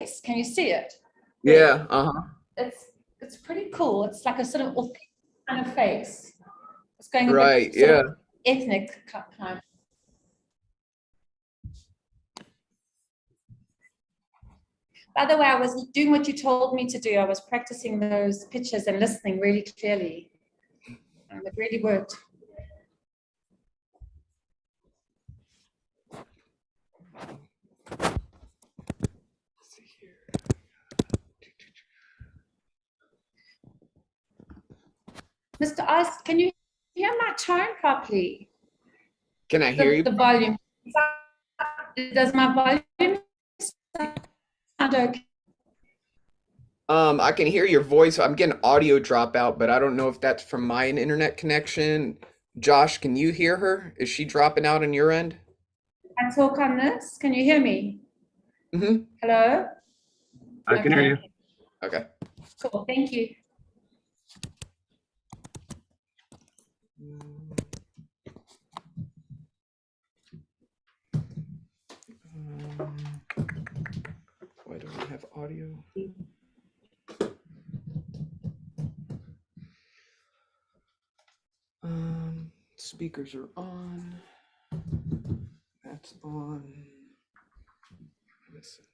face. Can you see it? Yeah. It's pretty cool. It's like a sort of authentic kind of face. It's going a Right. bit sort Yeah. of ethnic kind. By the way, I was doing what you told me to do. I was practicing those pitches and listening really clearly. It really worked. Mr. Ice, can you hear my tone properly? Can I hear you? The volume. Does my volume sound okay? I can hear your voice. I'm getting audio dropout, but I don't know if that's from my internet connection. Josh, can you hear her? Is she dropping out on your end? I talk on this. Can you hear me? Mm-hmm. Hello? I can hear you. Okay. Cool, thank you. Why don't we have audio? Speakers are on. That's on. Listen.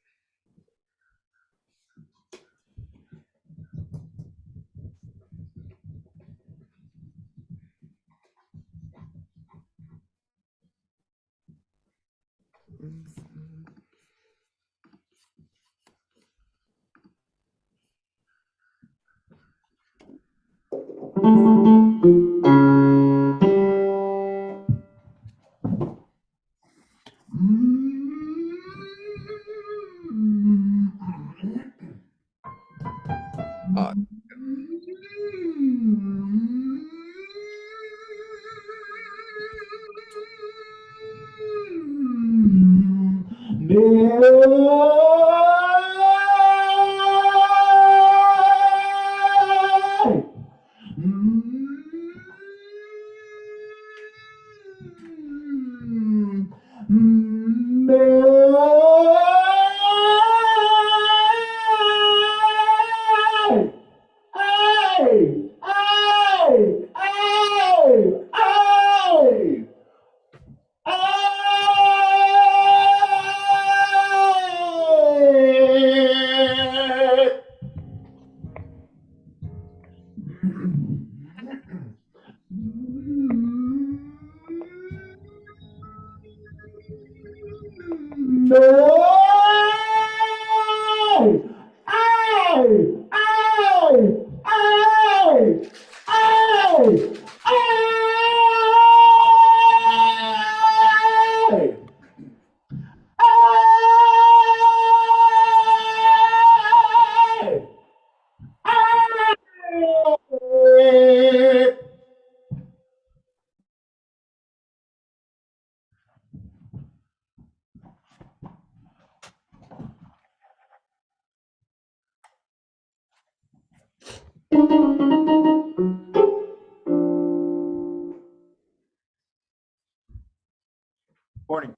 Morning.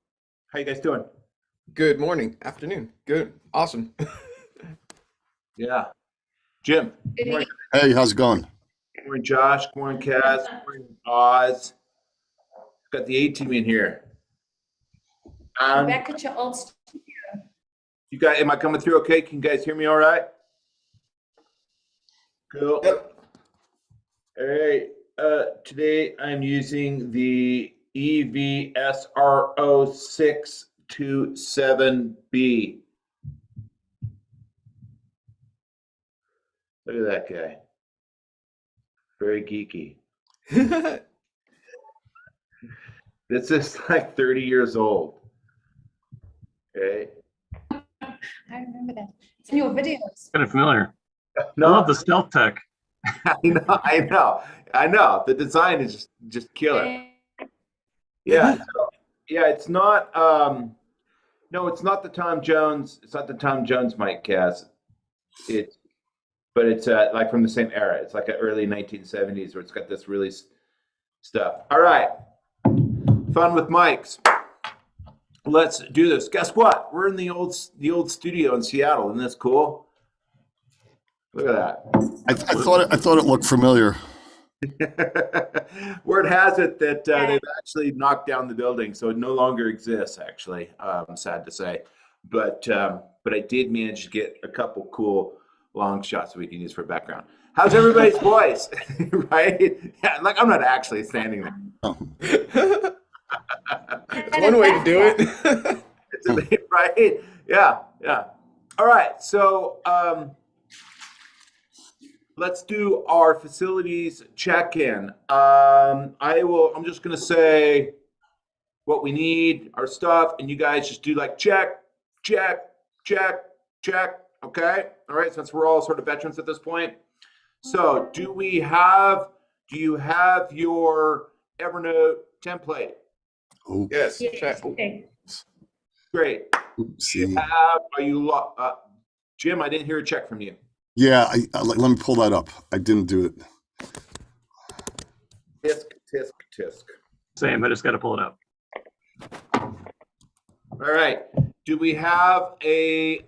How you guys doing? Good morning, afternoon. Good, awesome. Yeah. Jim. Good morning. Hey, how's it going? Good morning, Josh. Good morning, Kaz. Good morning, Oz. Got the A-team in here. Back at your old studio. You guys, am I coming through okay? Can you guys hear me all right? Cool. Yep. All right. Today I'm using the EVSRO627B. Look at that guy. Very geeky. This is like 30 years old. Okay. I remember that. It's in your videos. Kind of familiar. No, I love the stealth tech. I know. The design is just killer. Yeah. Yeah, it's not no, it's not the Tom Jones, mic, Cass. But it's like from the same era. It's like an early 1970s where it's got this really stuff. All right. Fun with mics. let's do this. Guess what? We're in the old studio in Seattle. Isn't this cool? Look at that. I thought it looked familiar. Word has it that they've actually knocked down the building, so it no longer exists. Actually, sad to say, but I did manage to get a couple cool long shots we can use for background. How's everybody's voice? Right? Yeah, like I'm not actually standing there. It's one way to do it. It's right? Yeah, yeah. All right, so let's do our facilities check-in. I'm just gonna say what we need, our stuff, and you guys just do like check, check, check, check. Okay. All right. Since we're all sort of veterans at this point. So do you have your Evernote template? Oh, Yes. Yes. Check. Okay. Great. see. Are you Jim? I didn't hear a check from you. Yeah, let me pull that up. I didn't do it. Tisk, tisk, tisk. Same, I just got to pull it up. All right. Do we have is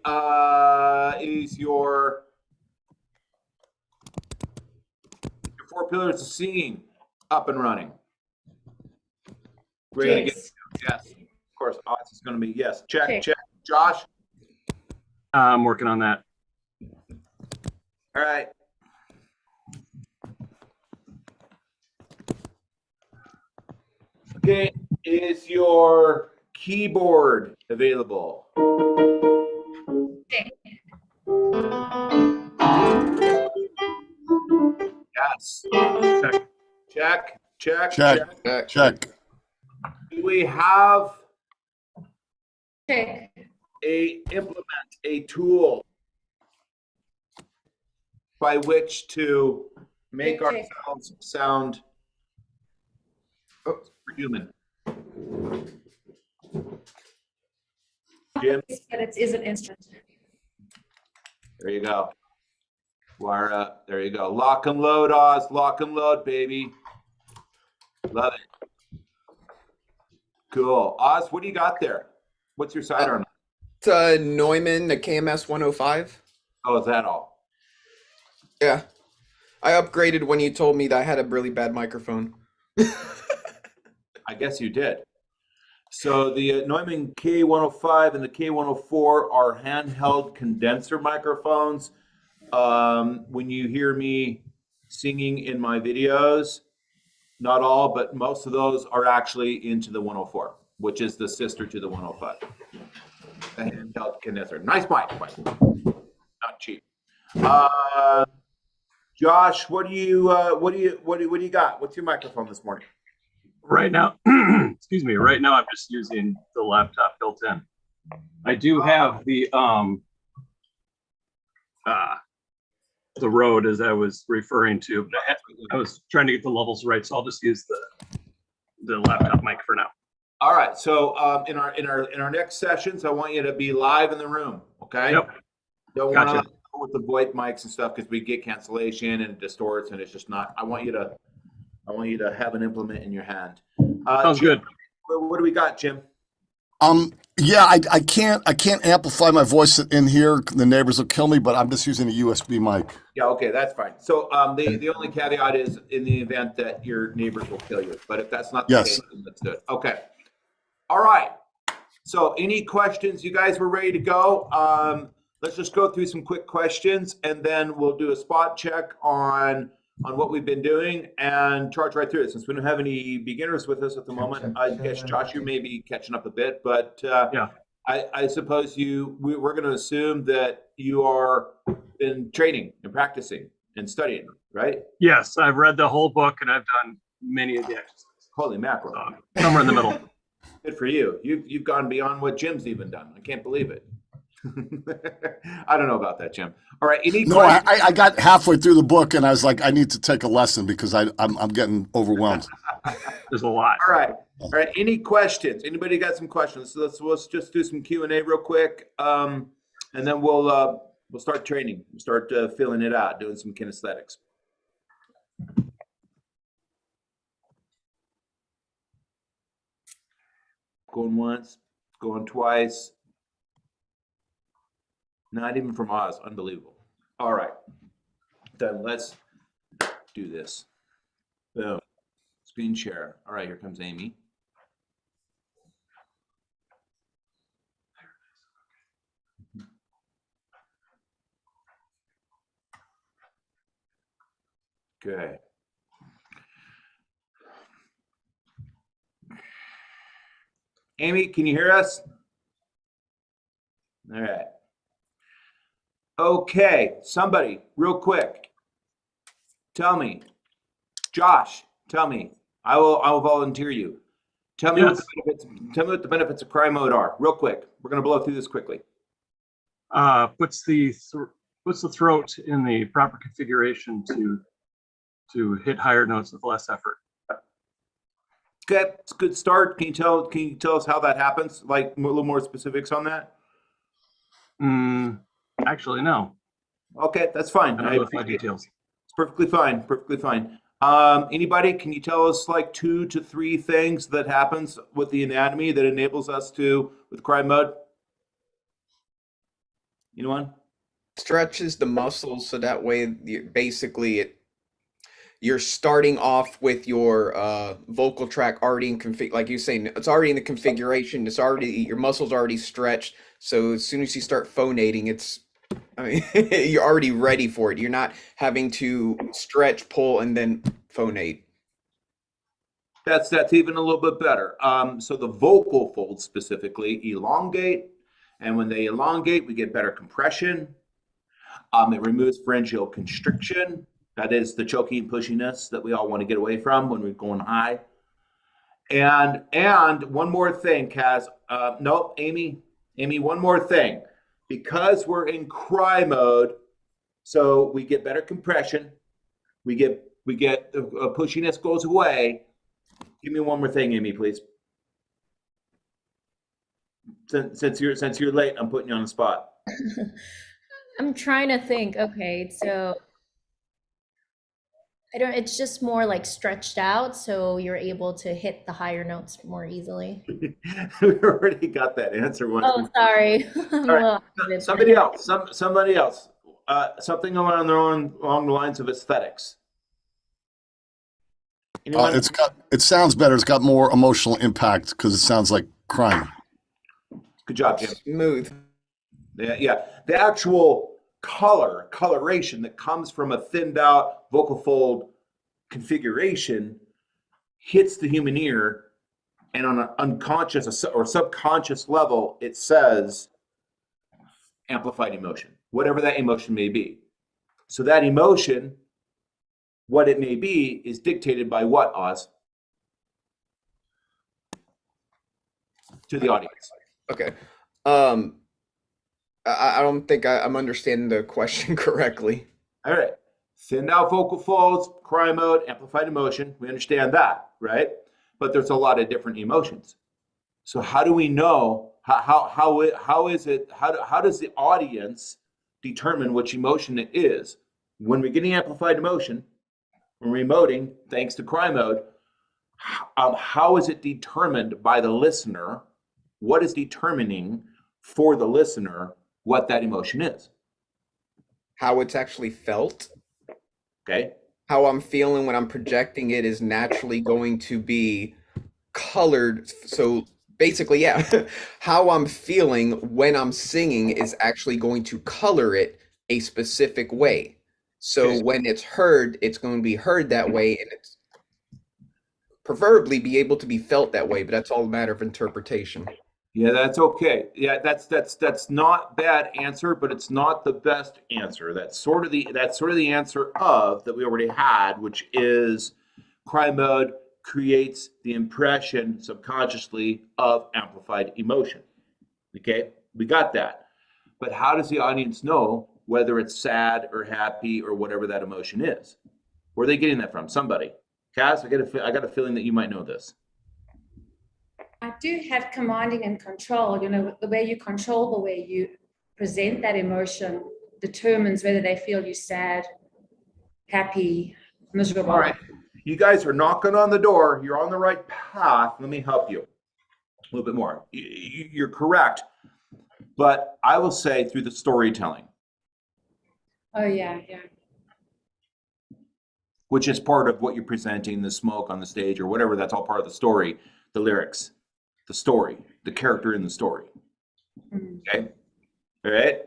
your 4 pillars of seeing up and running? Great. Yes. Yes. Of course, odds is going to be yes. Check, Check. check. Josh? I'm working on that. All right. Okay. Is your keyboard available? Okay. Yes. Check. Check, check, Check. Check. Check. Do we have Check. implement a tool by which to make Check. ourselves sound human? Jim, But it is an instrument. there you go. Wire up. There you go. Lock and load, Oz. Lock and load, baby. Love it. Cool. Oz, what do you got there? What's your sidearm? It's Neumann, the KMS 105. Oh, is that all? Yeah. I upgraded when you told me that I had a really bad microphone. I guess you did. So the Neumann K105 and the K104 are handheld condenser microphones. When you hear me singing in my videos, not all, but most of those are actually into the 104, which is the sister to the 105. The handheld condenser. Nice mic, but not cheap. Josh, what do you got? What's your microphone this morning? Right now, excuse me. Right now, I'm just using the laptop built in. I do have the Rode, as I was referring to, but I was trying to get the levels right, so I'll just use the laptop mic for now. All right. So in our next sessions, I want you to be live in the room. Okay. Yep. Don't Gotcha. want to with the VoIP mics and stuff because we get cancellation and it distorts and it's just not. I want you to have an implement in your hand. Sounds Jim, good. What do we got, Jim? Yeah, I can't amplify my voice in here. The neighbors will kill me, but I'm just using a USB mic. Yeah. Okay, that's fine. So the only caveat is in the event that your neighbors will kill you. But if that's not the Yes. case, then that's good. Okay. All right. So any questions? You guys were ready to go. Let's just go through some quick questions and then we'll do a spot check on what we've been doing and charge right through it. Since we don't have any beginners with us at the moment, I guess Josh, you may be catching up a bit, but Yeah. I suppose we're going to assume that you are in training and practicing and studying, right? Yes, I've read the whole book and I've done many of the exercises. Holy mackerel. Somewhere in the middle. Good for you. You've gone beyond what Jim's even done. I can't believe it. I don't know about that, Jim. All right. Any No, questions? I got halfway through the book and I was like, I need to take a lesson because I'm getting overwhelmed. There's a lot. All right. All right. Any questions? Anybody got some questions? So let's just do some Q&A real quick, and then we'll start training. We'll start filling it out, doing some kinesthetics. Going once, Going twice. Not even from Oz. Unbelievable. All right. Then let's do this. Boom. Screen share. All right, here comes Amy. Okay. Amy, can you hear us? All right. Okay, somebody, real quick, tell me, Josh, tell me, I will volunteer you. Tell me Yes. what the benefits of cry mode are, real quick. We're gonna blow through this quickly. Puts the throat in the proper configuration to hit higher notes with less effort. Okay, it's a good start. Can you tell us how that happens? Like a little more specifics on that? Actually, no. Okay, that's fine. I don't know if my details. It's perfectly fine. Perfectly fine. Anybody, can you tell us like 2 to 3 things that happens with the anatomy that enables us to with cry mode? Anyone? Stretches the muscles so that way you're starting off with your vocal track already in config, like you're saying, it's already in the configuration. It's already, your muscles already stretched. So as soon as you start phonating, you're already ready for it. You're not having to stretch, pull, and then phonate. That's even a little bit better. So the vocal folds specifically elongate, and when they elongate, we get better compression. It removes pharyngeal constriction. That is the choking pushiness that we all want to get away from when we're going high. And one more thing, Kaz. No, Amy, one more thing. Because we're in cry mode, so we get better compression. We get pushiness goes away. Give me one more thing, Amy, please. Since you're late, I'm putting you on the spot. I'm trying to think. Okay, so it's just more like stretched out, so you're able to hit the higher notes more easly. We already got that answer once. Oh, sorry. Right. Somebody else. Something along the lines of aesthetics. Anyone? It sounds better. It's got more emotional impact because it sounds like crying. Good job, Jim. Smooth. Yeah. The actual coloration that comes from a thinned out vocal fold configuration hits the human ear, and on an unconscious or subconscious level, it says amplified emotion, whatever that emotion may be. So that emotion, what it may be, is dictated by what, Oz? To the audience. Okay. I don't think I'm understanding the question correctly. All right. Thinned out vocal folds, cry mode, amplified emotion. We understand that, right? But there's a lot of different emotions. So how do we know how does the audience determine which emotion it is? When we're getting amplified emotion, when we're emoting, thanks to cry mode, how is it determined by the listener? What is determining for the listener what that emotion is? How it's actually felt. Okay. How I'm feeling when I'm projecting it is naturally going to be colored. So basically, yeah, how I'm feeling when I'm singing is actually going to color it a specific way. So when it's heard, it's going to be heard that way, and it's preferably be able to be felt that way, but that's all a matter of interpretation. Yeah, that's okay. Yeah, that's not bad answer, but it's not the best answer. That's sort of the answer that we already had, which is cry mode creates the impression subconsciously of amplified emotion. Okay, we got that. But how does the audience know whether it's sad or happy or whatever that emotion is? Where are they getting that from? Somebody. Cass, I got a feeling that you might know this. I do have commanding and control. You know, the way you control the way you present that emotion determines whether they feel you sad, happy, miserable. All right. You guys are knocking on the door. You're on the right path. Let me help you. little bit more. You're correct, but I will say through the storytelling, Oh yeah, yeah. which is part of what you're presenting, the smoke on the stage or whatever. That's all part of the story, the lyrics, the story, the character in the story. Mm. Okay. All right.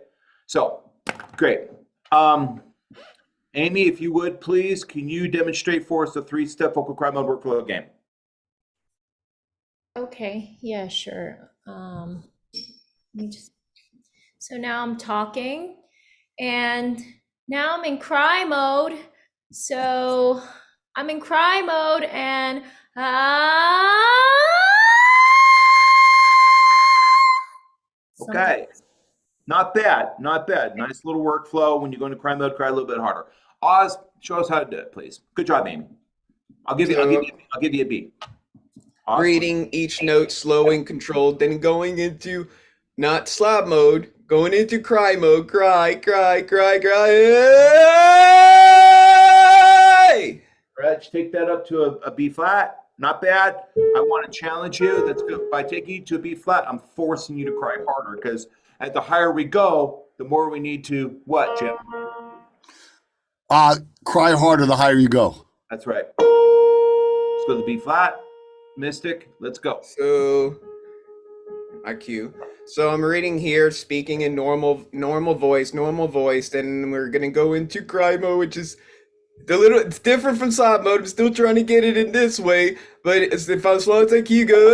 So great. Amy, if you would please, can you demonstrate for us the 3-step vocal cry mode workflow game? Okay, yeah, sure. So now I'm talking, and now I'm in cry mode. So I'm in cry mode, and Okay. Not bad. Not bad. Nice little workflow. When you go into cry mode, cry a little bit harder. Oz, show us how to do it, please. Good job, Amy. I'll give you a B. Oz? Reading each note slow and controlled, then going into not slap mode, going into cry mode. Cry, cry, cry, cry. Hey! Reg, take that up to a B flat. Not bad. I want to challenge you. That's good. By taking you to a B flat, I'm forcing you to cry harder because at the higher we go, the more we need to what, Jim? Cry harder the higher you go. That's right. Let's go to the B flat. Mystic, let's go. So, IQ. So I'm reading here, speaking in normal voice. Then we're gonna go into cry mode, which is it's different from slap mode. I'm still trying to get it in this way, but if I'm slow, it's like you go.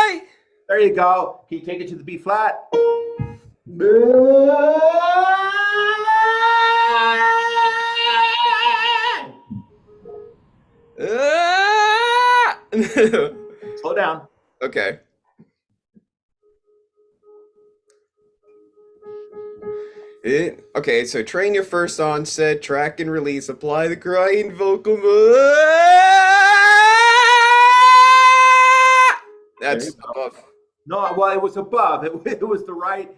Hey! There you go. Can you take it to the B flat? Ah! Slow down. Okay. Okay, so train your first onset, track and release, apply the crying vocal mode. That's above. No, well, it was above. It was the right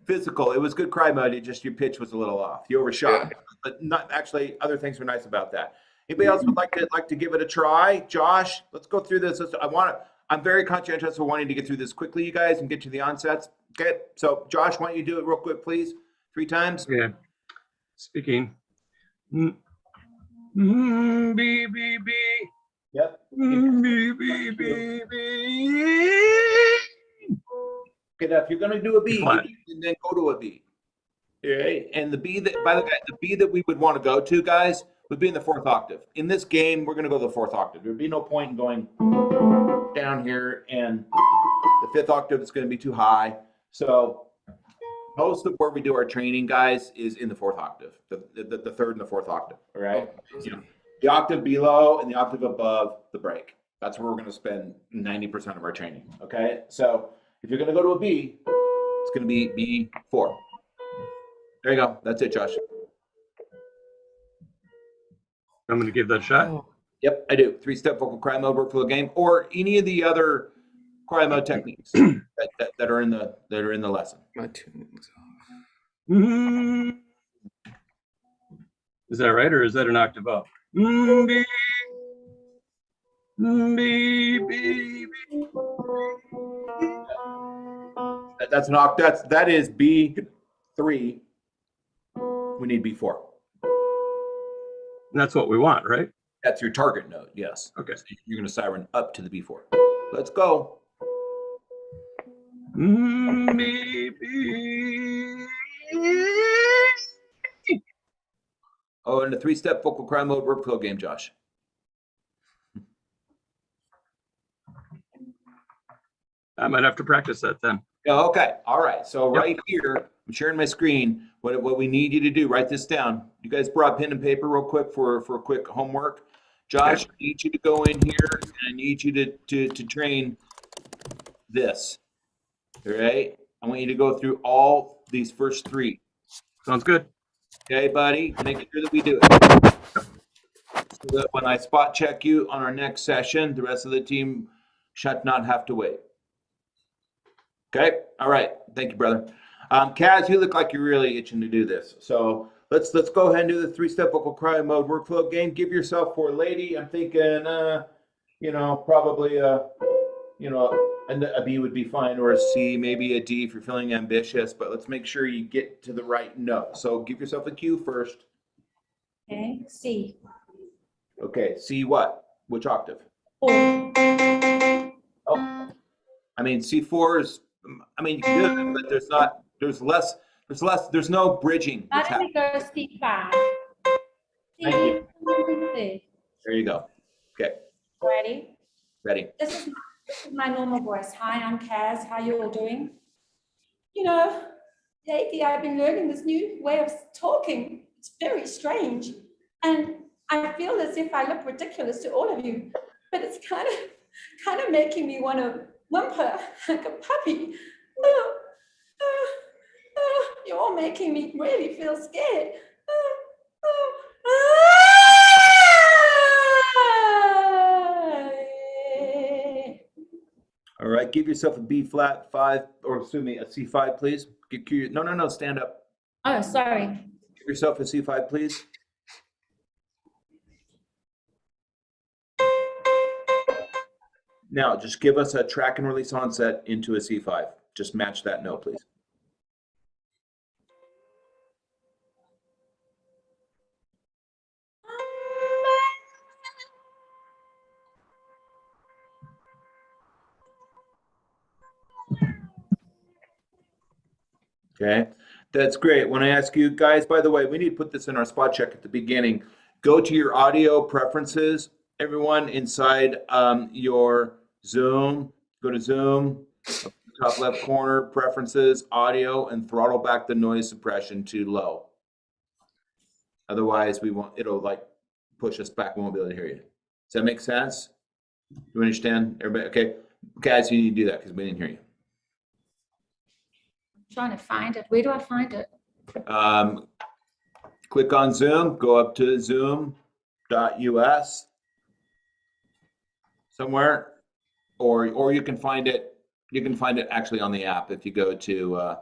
physical. It was good cry mode. It just your pitch was a little off. You overshot, but not actually. Other things were nice about that. Anybody else would like to give it a try? Josh, let's go through this. I'm very conscientious of wanting to get through this quickly, you guys, and get to the onsets. Okay, so Josh, why don't you do it real quick, please? 3 times. Yeah. Speaking. B, B, B. Yep. B, B, B, B. Okay, now if you're gonna do a B, Flat. and then go to a B. Okay, and the B that, by the way, the B that we would want to go to, guys, would be in the 4th octave. In this game, we're gonna go to the 4th octave. There'd be no point in going down here, and the 5th octave is gonna be too high. So most of where we do our training, guys, is in the 4th octave, the 3rd and the 4th octave. All right, the octave below and the octave above the break. That's where we're going to spend 90% of our training. Okay, so if you're going to go to a B, it's going to be B4. There you go. That's it, Josh. I'm going to give that a shot. Yep, I do. 3-step vocal cry mode workflow game, or any of the other cry mode techniques that are in the lesson. My tuning's off. Is that right, or is that an octave up? B, B, B, B. That's an octave. That is B3. We need B4. And that's what we want, right? That's your target note. Yes. Okay. So you're going to siren up to the B4. Let's go. B, B. Oh, and the 3-step vocal cry mode workflow game, Josh. I might have to practice that then. Yeah, okay. All right. So right here, I'm sharing my screen. What we need you to do, write this down. You guys brought pen and paper real quick for a quick homework. Josh, I need you to go in here and I need you to train this. All right. I want you to go through all these first 3. Sounds good. Okay, buddy. Make sure that we do it. So that when I spot check you on our next session, the rest of the team should not have to wait. Okay. All right. Thank you, brother. Kaz, you look like you're really itching to do this. So let's go ahead and do the 3-step vocal cry mode workflow game. Give yourself for a lady. I'm thinking you know, probably you know, a B would be fine, or a C, maybe a D if you're feeling ambitious, but let's make sure you get to the right note. So give yourself a cue first. Okay, C. Okay, C what? Which octave? 4. Oh, I mean, C4 is, I mean, you can do it, but there's no bridging. Why don't we go C5? Thank you. C. There you go. Okay, Ready? ready. This is my normal voice. Hi, I'm Kaz. How you all doing? You know, lately I've been learning this new way of talking. It's very strange. And I feel as if I look ridiculous to all of you, but it's kind of making me want to whimper like a puppy. You're all making me really feel scared. All right, give yourself a B flat 5, or excuse me, a C5, please. Get curious. No, stand up. Oh, sorry. Give yourself a C5, please. Now, just give us a track and release onset into a C5. Just match that note, please. Okay, that's great. When I ask you guys, by the way, we need to put this in our spot check at the beginning. Go to your audio preferences, everyone, inside your Zoom. Go to Zoom, top left corner, preferences, audio, and throttle back the noise suppression to low. Otherwise, it'll like push us back. We won't be able to hear you. Does that make sense? You understand, everybody? Okay, guys, you need to do that because we didn't hear you. Trying to find it. Where do I find it? Click on Zoom, go up to zoom.us somewhere, or you can find it. You can find it actually on the app if you go to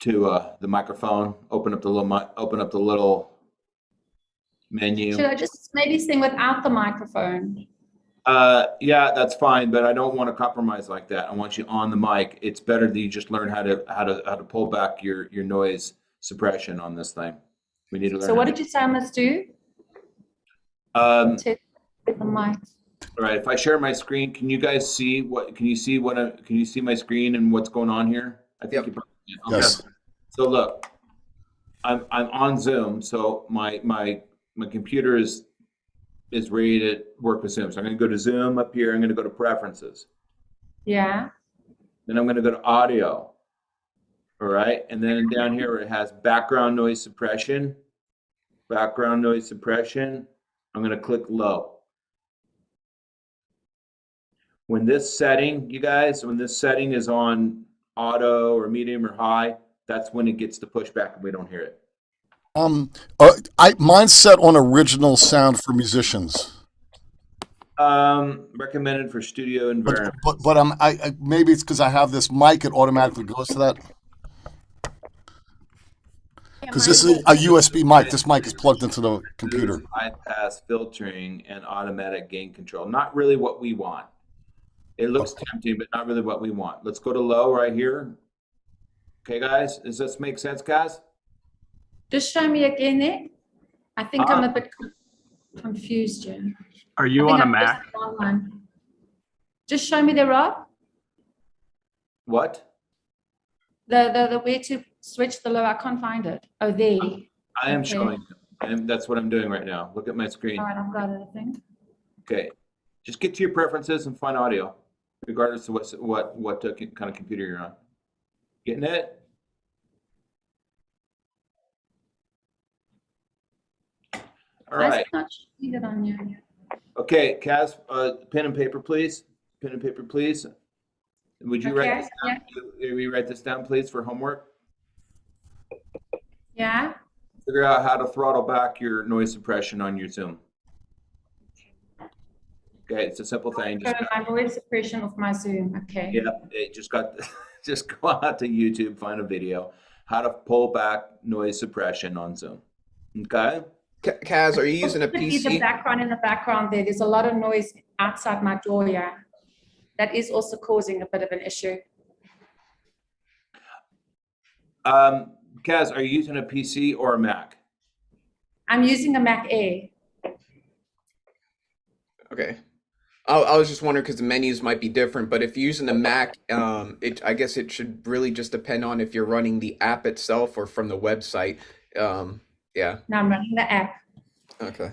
the microphone. Open up the little menu. Should I just maybe sing without the microphone? Yeah, that's fine, but I don't want to compromise like that. I want you on the mic. It's better that you just learn how to pull back your noise suppression on this thing. We need to learn. So what did you say I must do? To the mic. All right. If I share my screen, can you guys see what? Can you see my screen and what's going on here? I think you probably can. Okay. Yes. So look, I'm on Zoom. So my computer is ready to work with Zoom. So I'm going to go to Zoom up here. I'm going to go to preferences. Yeah. Then I'm going to go to audio. All right. And then down here it has background noise suppression. Background noise suppression. I'm going to click low. When this setting, you guys, when this setting is on auto or medium or high, that's when it gets to push back and we don't hear it. Mine's set on original sound for musicians. Recommended for studio environment. But I maybe it's because I have this mic, it automatically goes to that. Because this is a USB mic. This mic is plugged into the computer. High pass filtering and automatic gain control. Not really what we want. It looks tempting, but not really what we want. Let's go to low right here. Okay, guys, does this make sense, guys? Just show me again there. I think I'm a bit confused, Jim. Are you on a Mac? Just show me the Rob. What? The way to switch the low. I can't find it. Oh, there. I am showing you. And that's what I'm doing right now. Look at my screen. All right, I've got it, I think. Okay. Just get to your preferences and find audio, regardless of what kind of computer you're on. Getting it? All right. I not see that on you. Okay, Kaz, pen and paper, please. Pen and paper, please. Would you write this down? Yeah. Will you write this down, please, for homework? Yeah. Figure out how to throttle back your noise suppression on your Zoom. Okay, it's a simple thing. Go to my noise suppression of my Zoom. Okay. Yeah, just go out to YouTube, find a video, how to pull back noise suppression on Zoom. Okay. Kaz, are you using a Could be the PC? background in the background there. There's a lot of noise outside my door, yeah. That is also causing a bit of an issue. Kaz, are you using a PC or a Mac? I'm using a Mac Air. Okay. I was just wondering because the menus might be different, but if you're using a Mac, I guess it should really just depend on if you're running the app itself or from the website. Yeah. Now I'm running the app. Okay.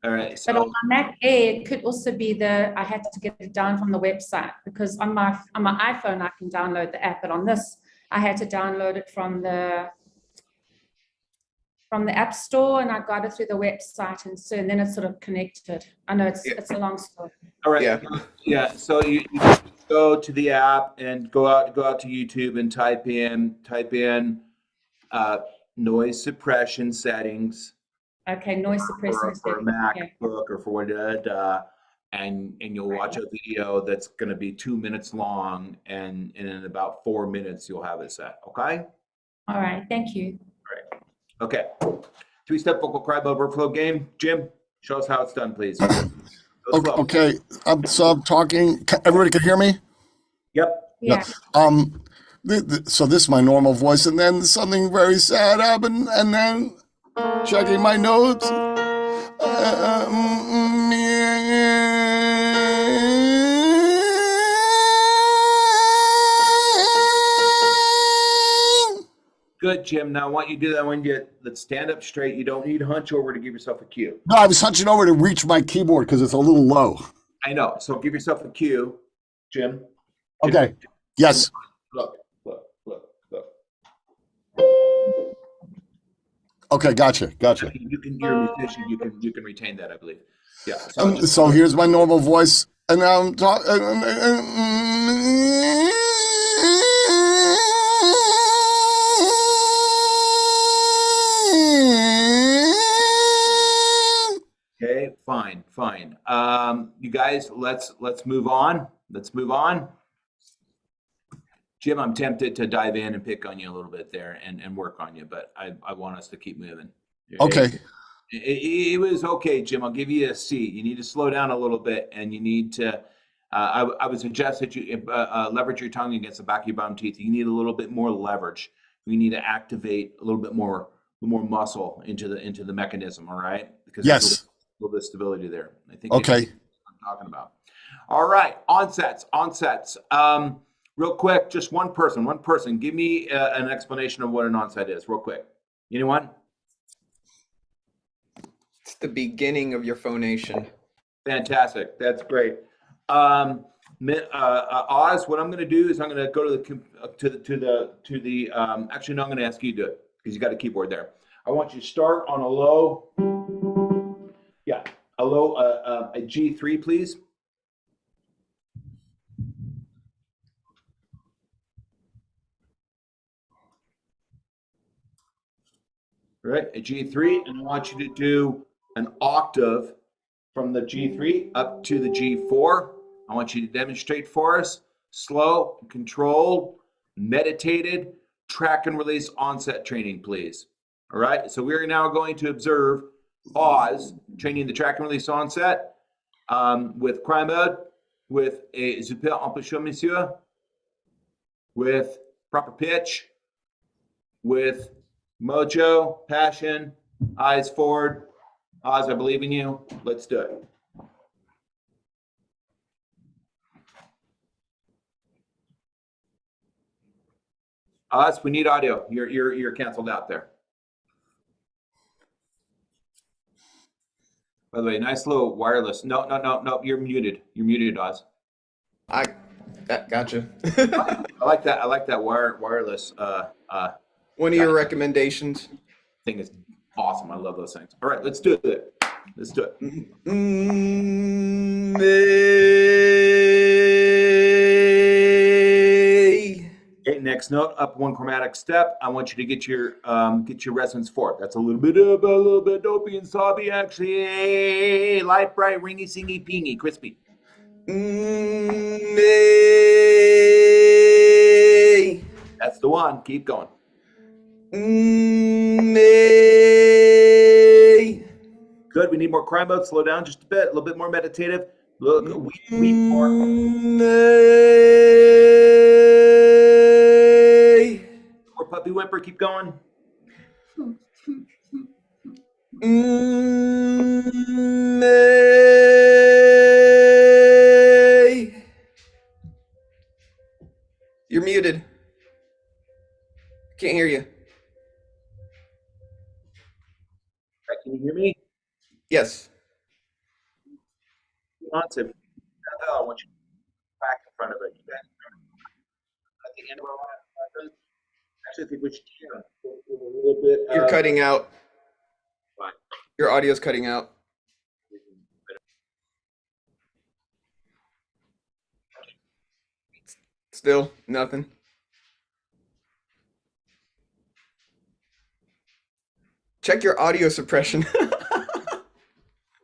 All right. But on So, my Mac Air, it could also be I had to get it down from the website, because on my iPhone, I can download the app, but on this, I had to download it from the App Store, and I got it through the website, and then it's sort of connected. I know it's a long story. all right. Yeah. Yeah. So you go to the app and go out to YouTube and type in noise suppression settings Okay, noise suppressor. for a MacBook or for what, and you'll watch a video that's going to be 2 minutes long, and in about 4 minutes you'll have it set. Okay. All right, thank you. Okay. 3-step vocal cry mode workflow game. Jim, show us how it's done, please. Go slow. Okay. So I'm talking. Everybody can hear me? Yep. Yeah. So this is my normal voice, and then something very sad happened, and then checking my notes. Good, Jim. Now I want you to do that when let's stand up straight. You don't need to hunch over to give yourself a cue. No, I was hunching over to reach my keyboard because it's a little low. I know. So give yourself a cue, Jim. Okay. Yes. Look. Okay. Gotcha. You're a musician. You can retain that, I believe. Yeah. So here's my normal voice, and now I'm talking. Okay. Fine. You guys, let's move on. Jim, I'm tempted to dive in and pick on you a little bit there and work on you, but I want us to keep moving. Okay. It was okay, Jim. I'll give you a C. You need to slow down a little bit, and you need to. I would suggest that you leverage your tongue against the back of your bottom teeth. You need a little bit more leverage. You need to activate a little bit more muscle into the mechanism. All right? Because Yes. there's a little bit of stability there. I think. Okay. That's what I'm talking about. All right, onsets. Real quick, just one person. Give me an explanation of what an onset is, real quick. Anyone? It's the beginning of your phonation. Fantastic. That's great. Oz, what I'm going to do is I'm going to go to the actually, no, I'm going to ask you to do it because you got a keyboard there. I want you to start on a low, a G3, please. All right, a G3, and I want you to do an octave from the G3 up to the G4. I want you to demonstrate for us, slow, controlled, meditated, track and release onset training, please. All right, so we're now going to observe Oz training the track and release onset with cry mode, with a super amplitude, monsieur, with proper pitch, with mojo, passion, eyes forward. Oz, I believe in you. Let's do it. Oz, we need audio. You're canceled out there. By the way, nice little wireless. No. You're muted. You're muted, Oz. Gotcha. I like that wireless. One of your recommendations. Thing is awesome. I love those things. All right, let's do it. Okay, next note, up one chromatic step. I want you to get your resonance fourth. That's a little bit dopey and sobby, actually. Hey, light, bright, ringy, singy, pingy, crispy. That's the one. Keep going. Good. We need more cry mode. Slow down just a bit. A little bit more meditative. Look, we more. More puppy whimper. Keep going. You're muted. Can't hear you. Can you hear me? Yes. Lunte. I want you back in front of it. You guys at the end of our last actually, I think we should a little bit. You're cutting out. Fine. Your audio's cutting out. Still nothing. Check your audio suppression.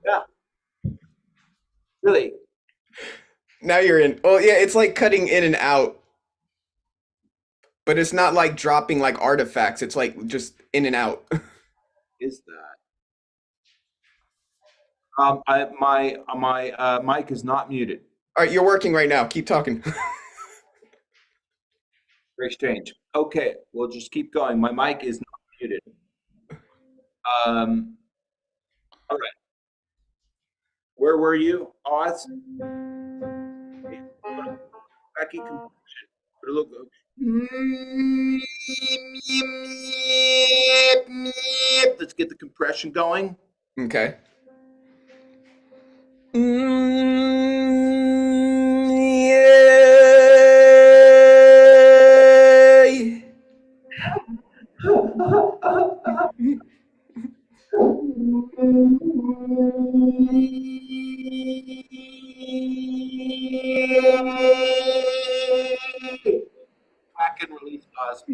Yeah. Really? Now you're in. Oh yeah, it's like cutting in and out. But it's not like dropping like artifacts. It's like just in and out. Is that? My mic is not muted. All right, you're working right now. Keep talking. Very strange. Okay, we'll just keep going. My mic is not muted. All right. Where were you, Oz? Becky, let's get the compression going. Okay. Back and release, Oz.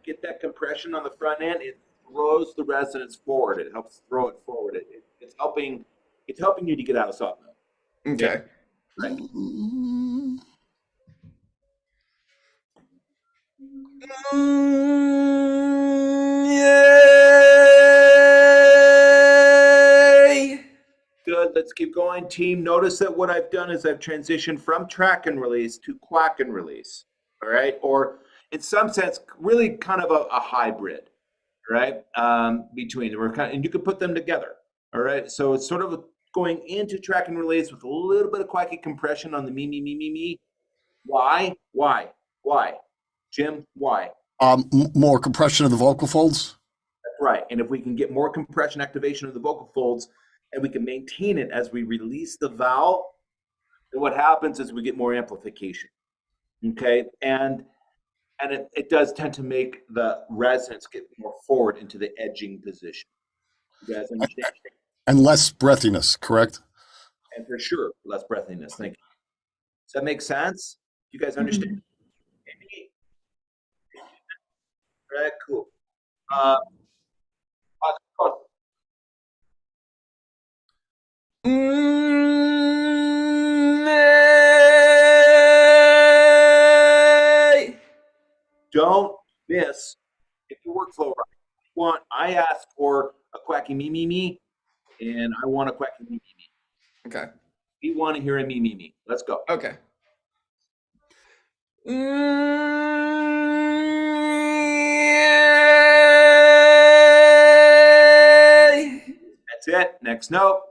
Get that compression on the front end, it throws the resonance forward. It helps throw it forward. It's helping you to get out of soft mode. Okay. Right. Good. Let's keep going, team. Notice that what I've done is I've transitioned from track and release to quack and release. All right, or in some sense, really kind of a hybrid, right? Between them, and you could put them together. All right, so it's sort of going into track and release with a little bit of quacky compression on the me, me, me, me, me. Why? Jim, why? More compression of the vocal folds. That's right. And if we can get more compression activation of the vocal folds and we can maintain it as we release the vowel, then what happens is we get more amplification. Okay, and it does tend to make the resonance get more forward into the edging position. You guys understand? And less breathiness, correct? And for sure, less breathiness. Thank you. Does that make sense? You guys understand? All right, cool. Don't miss if your workflow right. I asked for a quacky me me me, and I want a quacky me me me. Okay. We want to hear a me me me. Let's go. Okay. That's it. Next note.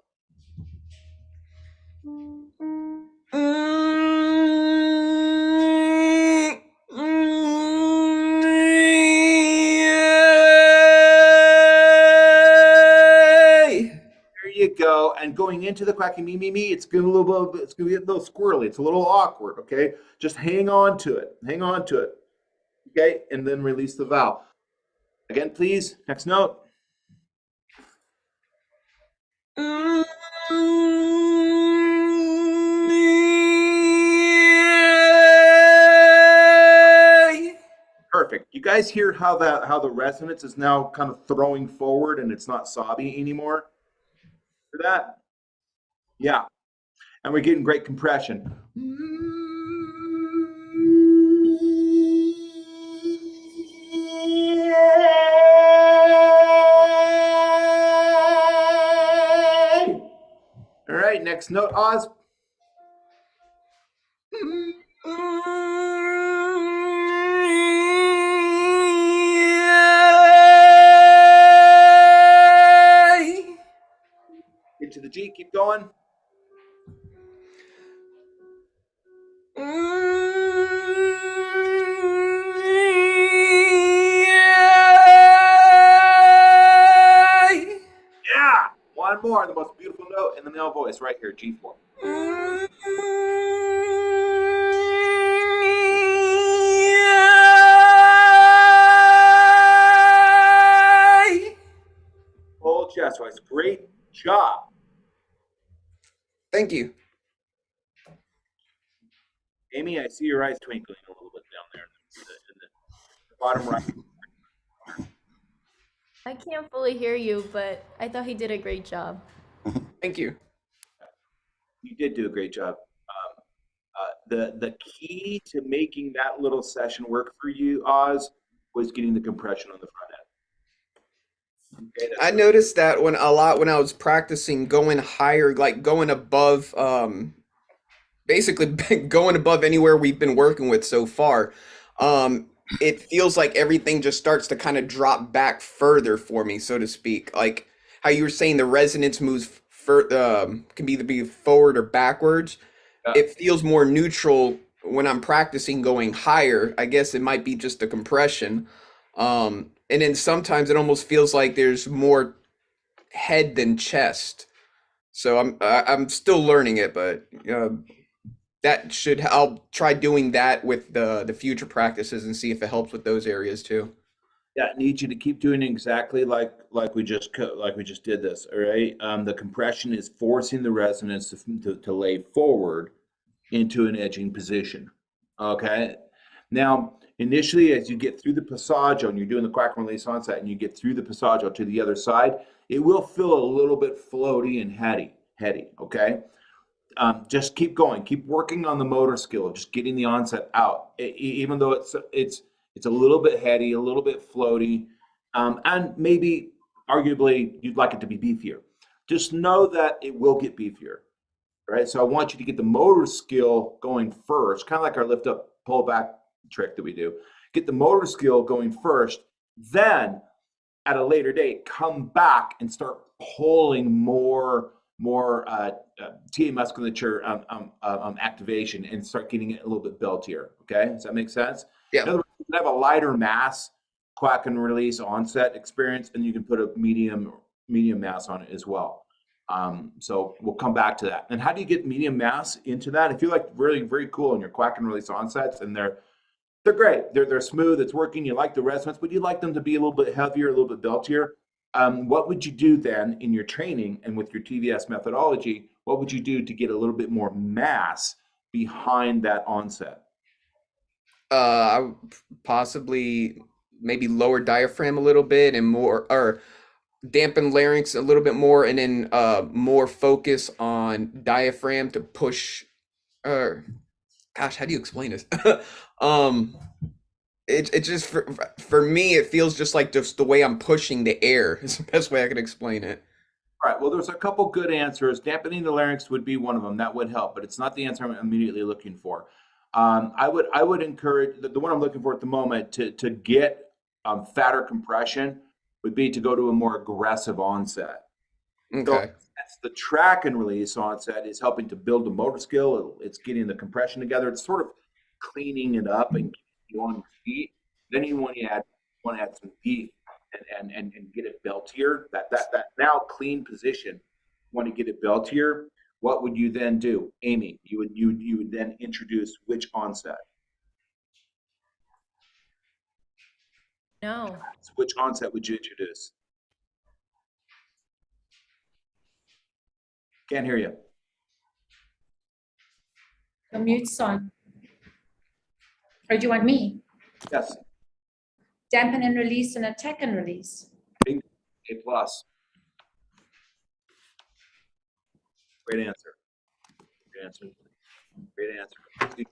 You go, and going into the quacky me me me, it's gonna be a little squirrely. It's a little awkward. Okay, just hang on to it. Okay, and then release the vowel. Again, please. Next note. Perfect. You guys hear how the resonance is now kind of throwing forward and it's not sobby anymore? For that? Yeah. And we're getting great compression. All right, next note, Oz. Into the G, keep going. Yeah, one more, the most beautiful note in the male voice right here, G4. Full chest voice, great job. Thank you. Amy, I see your eyes twinkling a little bit down there in the bottom right. I can't fully hear you, but I thought he did a great job. Thank you. You did do a great job. The key to making that little session work for you, Oz, was getting the compression on the front end. Okay, I noticed that when I was practicing going higher, like going above, basically going above anywhere we've been working with so far. It feels like everything just starts to kind of drop back further for me, so to speak. Like how you were saying the resonance moves can either be forward or backwards. Yeah. It feels more neutral when I'm practicing going higher. I guess it might be just the compression. And then sometimes it almost feels like there's more head than chest. So I'm still learning it, but I'll try doing that with the future practices and see if it helps with those areas too. Yeah, I need you to keep doing exactly like we just did this. All right. The compression is forcing the resonance to lay forward into an edging position. Okay. Now, initially, as you get through the passaggio and you're doing the quack and release onset, and you get through the passaggio to the other side, it will feel a little bit floaty and heady. Okay. Just keep going. Keep working on the motor skill of just getting the onset out, even though it's a little bit heady, a little bit floaty, and maybe arguably you'd like it to be beefier. Just know that it will get beefier, right? So I want you to get the motor skill going first, kind of like our lift up, pull back trick that we do. Get the motor skill going first, then at a later date, come back and start pulling more TA musculature activation and start getting it a little bit beltier. Okay, does that make sense? Yeah. In other words, you can have a lighter mass quack and release onset experience, and you can put a medium mass on it as well. So we'll come back to that. And how do you get medium mass into that? If you're like really very cool in your quack and release onsets, and they're great, they're smooth, it's working, you like the resonance, but you'd like them to be a little bit heavier, a little bit beltier. What would you do then in your training and with your TVS methodology? What would you do to get a little bit more mass behind that onset? I would possibly maybe lower diaphragm a little bit and more, or dampen larynx a little bit more, and then more focus on diaphragm to push. Gosh, how do you explain this? It just for me, it feels just like just the way I'm pushing the air is the best way I can explain it. All right. Well, there's a couple good answers. Dampening the larynx would be one of them. That would help, but it's not the answer I'm immediately looking for. I would encourage the one I'm looking for at the moment to get fatter compression would be to go to a more aggressive onset. Okay. So that's the track and release onset is helping to build the motor skill. It's getting the compression together. It's sort of cleaning it up and getting you on your feet. Then you want to add some beef and get it beltier. That now clean position. You want to get it beltier. What would you then do, Amy? You would then introduce which onset? No. So which onset would you introduce? Can't hear you. The mute's on. Or do you want me? Yes. Dampen and release and attack and release. A plus. Great answer. Great answer. Great answer.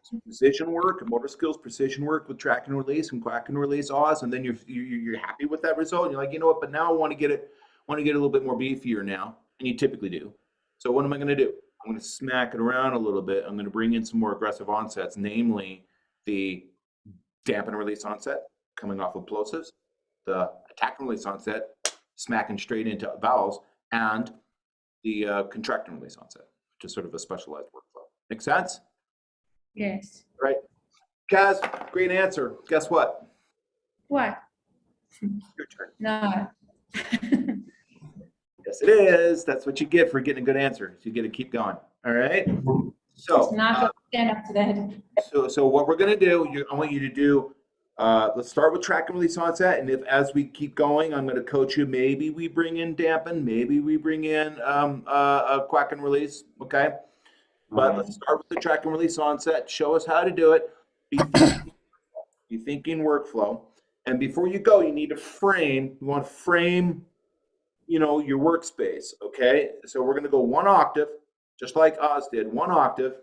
Some precision work, motor skills, precision work with track and release and quack and release Oz, and then you're happy with that result. And you're like, you know what? But now I want to get it a little bit more beefier now, and you typically do. So what am I going to do? I'm going to smack it around a little bit. I'm going to bring in some more aggressive onsets, namely the dampen and release onset coming off of plosives, the attack and release onset smacking straight into vowels, and the contract and release onset, which is sort of a specialized workflow. Make sense? Yes. Right. Kaz, great answer. Guess what? What? Your turn. No. Yes, it is. That's what you get for getting a good answer. You get to keep going. All right. So, It's not going to stand up to that. so what we're going to do, I want you to do, let's start with track and release onset. And if, as we keep going, I'm going to coach you. Maybe we bring in dampen. Maybe we bring in a quack and release. Okay. But let's start with the track and release onset. Show us how to do it. Be thinking workflow. And before you go, you need to frame. You want to frame, you know, your workspace. Okay. So we're going to go 1 octave, just like Oz did, 1 octave.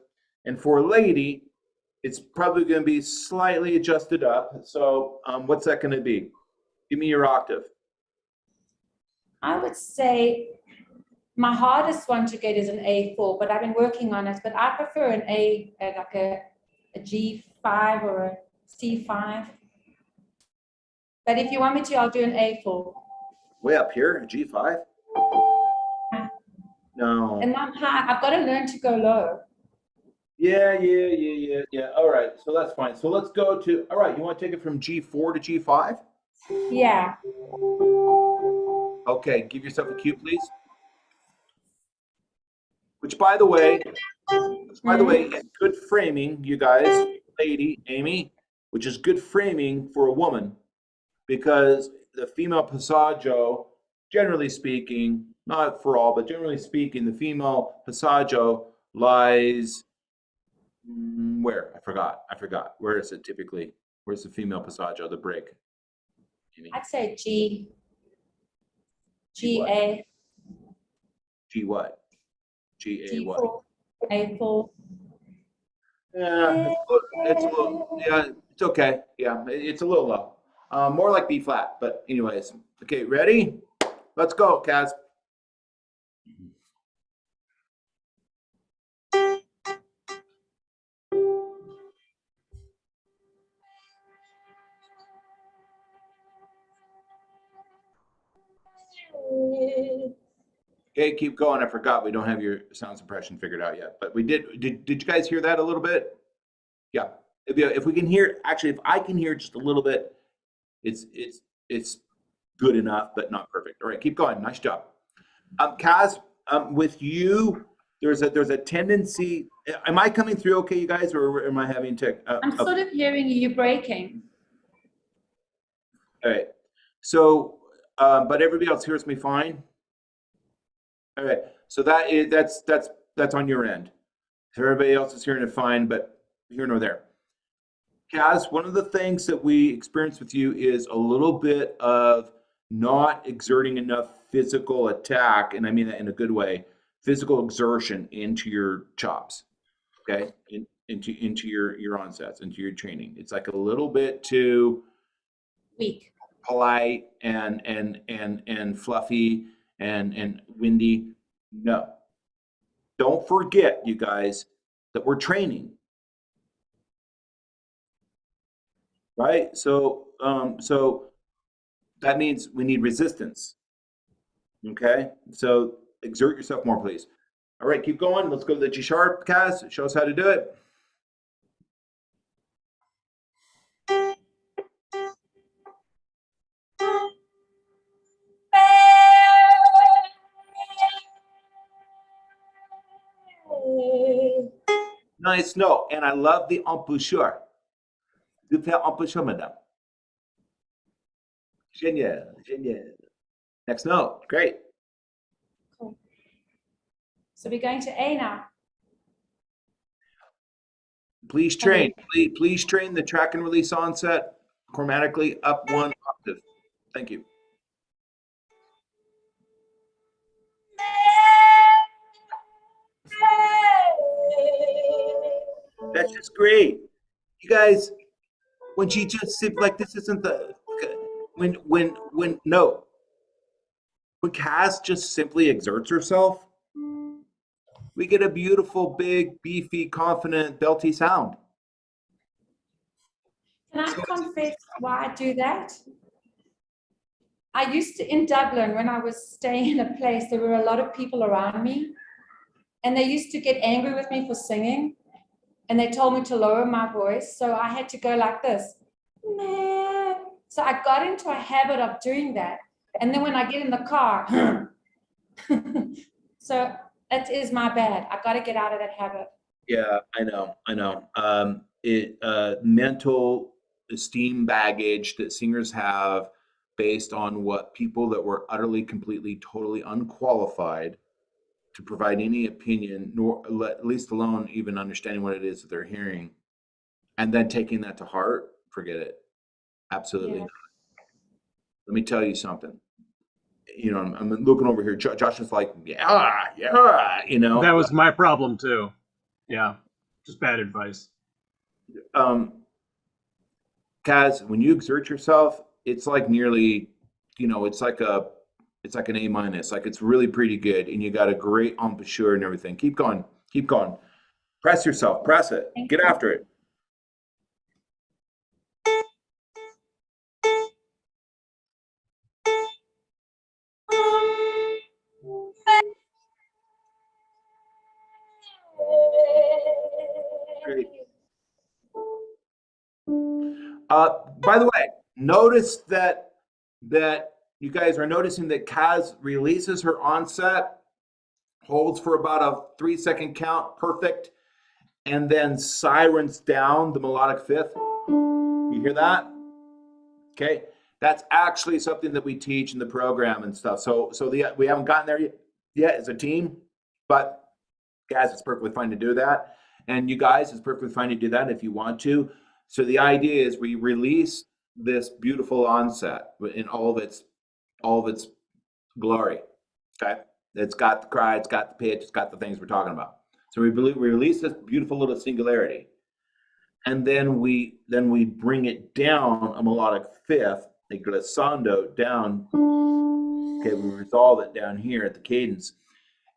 And for a lady, it's probably going to be slightly adjusted up. So what's that going to be? Give me your octave. I would say my hardest one to get is an A4, but I've been working on it. But I prefer an like a G5 or a C5. But if you want me to, I'll do an A4. Way up here, a G5? No. And I'm high. I've got to learn to go low. Yeah. All right, so that's fine. So let's go to, all right, you want to take it from G4 to G5? Yeah. Okay, give yourself a cue, please. Which, by the way, is good framing, you guys, lady, Amy, which is good framing for a woman, because the female passaggio, generally speaking, not for all, but generally speaking, the female passaggio lies where? I forgot. Where is it typically? Where's the female passaggio, the break? Amy? I'd say G-A. G what? G-A what? G4, A4. Yeah, it's a little, yeah, it's okay. Yeah, it's a little low. More like B flat, but anyways. Okay, ready? Let's go, Kaz. Okay, keep going. I forgot we don't have your sound suppression figured out yet, but we did. Did you guys hear that a little bit? Yeah. If we can hear, actually, if I can hear just a little bit, it's good enough, but not perfect. All right, keep going. Nice job. Kaz, with you, there's a tendency. Am I coming through okay, you guys, or am I having to? I'm sort of hearing you. You're breaking. All right. So, but everybody else hears me fine. All right. So that's on your end. So everybody else is hearing it fine, but here nor there. Kaz, one of the things that we experience with you is a little bit of not exerting enough physical attack, and I mean that in a good way, physical exertion into your chops, okay, into your onsets, into your training. It's like a little bit too Weak. polite and fluffy and windy. No, don't forget, you guys, that we're training. Right? So that means we need resistance. Okay? So exert yourself more, please. All right, keep going. Let's go to the G sharp, Kaz. Show us how to do it. Nice note. And I love the embouchure. De faire embouchure, madame. Génial, génial. Next note. Great. Cool. So we're going to A now. Please train. Please train the track and release onset chromatically up 1 octave. Thank you. That's just great. You guys, when she just sits like this isn't the when Kaz just simply exerts herself, we get a beautiful, big, beefy, confident, belty sound. Can I confess why I do that? I used to, in Dublin, when I was staying in a place, there were a lot of people around me, and they used to get angry with me for singing, and they told me to lower my voice, so I had to go like this. Meh. So I got into a habit of doing that, and then when I get in the car, so that is my bad. I got to get out of that habit. Yeah, I know. Mental esteem baggage that singers have based on what people that were utterly, completely, totally unqualified to provide any opinion, nor at least alone even understanding what it is that they're hearing, and then taking that to heart, forget it. Absolutely not. Let me tell you something. You know, I'm looking over here. Josh is like, yeah, you know. That was my problem too. Yeah, just bad advice. Kaz, when you exert yourself, it's like nearly, you know, it's like an A minus. Like it's really pretty good, and you got a great embouchure and everything. Keep going. Press yourself. Press it. Get after it. Great. By the way, notice that you guys are noticing that Kaz releases her onset, holds for about a 3-second count, perfect, and then sirens down the melodic fifth. You hear that? Okay, that's actually something that we teach in the program and stuff. So we haven't gotten there yet as a team, but guys, it's perfectly fine to do that, and you guys, it's perfectly fine to do that if you want to. So the idea is we release this beautiful onset in all of its glory. Okay, it's got the cry, it's got the pitch, it's got the things we're talking about. So we release this beautiful little singularity, and then we bring it down a melodic fifth, a glissando down. Okay, we resolve it down here at the cadence,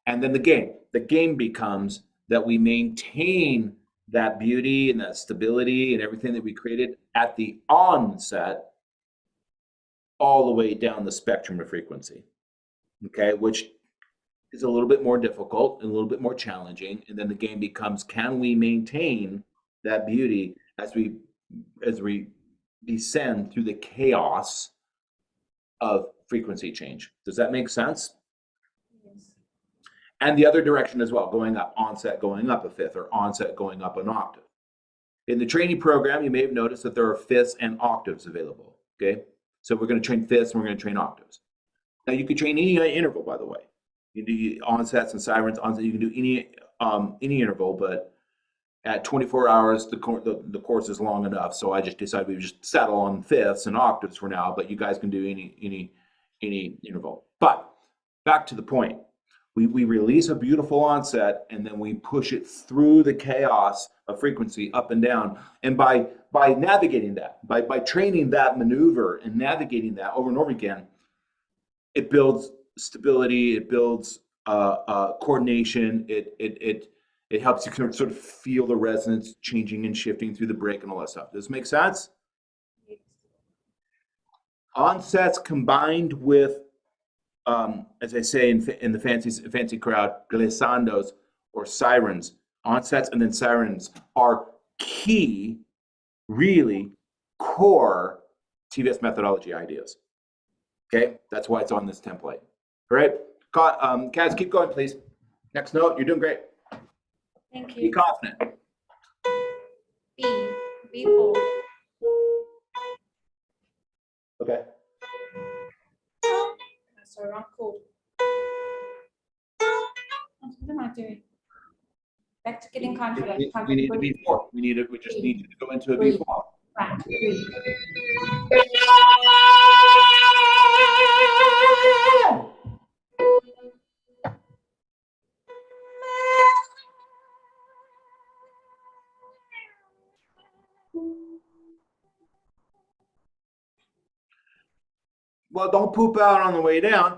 and then the game becomes that we maintain that beauty and that stability and everything that we created at the onset all the way down the spectrum of frequency. Okay, which is a little bit more difficult and a little bit more challenging. And then the game becomes, can we maintain that beauty as we descend through the chaos of frequency change? Does that make sense? And the other direction as well, going up, onset going up a fifth, or onset going up an octave. In the training program, you may have noticed that there are fifths and octaves available, okay? So we're gonna train fifths and we're gonna train octaves. Now you can train any interval, by the way. You can do onsets and sirens, you can do any interval, but at 24 hours, the course is long enough. So I just decided we would just settle on fifths and octaves for now, but you guys can do any interval. But back to the point. We release a beautiful onset, and then we push it through the chaos of frequency up and down. And by navigating that, by training that maneuver and navigating that over and over again, it builds stability, it builds coordination, it helps you kind of sort of feel the resonance changing and shifting through the break and all that stuff. Does this make sense? Onsets combined with as I say in the fancy crowd, glissandos or sirens, onsets and then sirens are key, really core TVS methodology ideas. Okay, that's why it's on this template. All right, Kaz, keep going, please. Next note, you're doing great. Thank Be you. confident. B4. Okay. So wrong chord. What am I doing? Back to getting confident. We need a B4. We just need to go into a Breathe. B4. Right. Breathe. Well, don't poop out on the way down.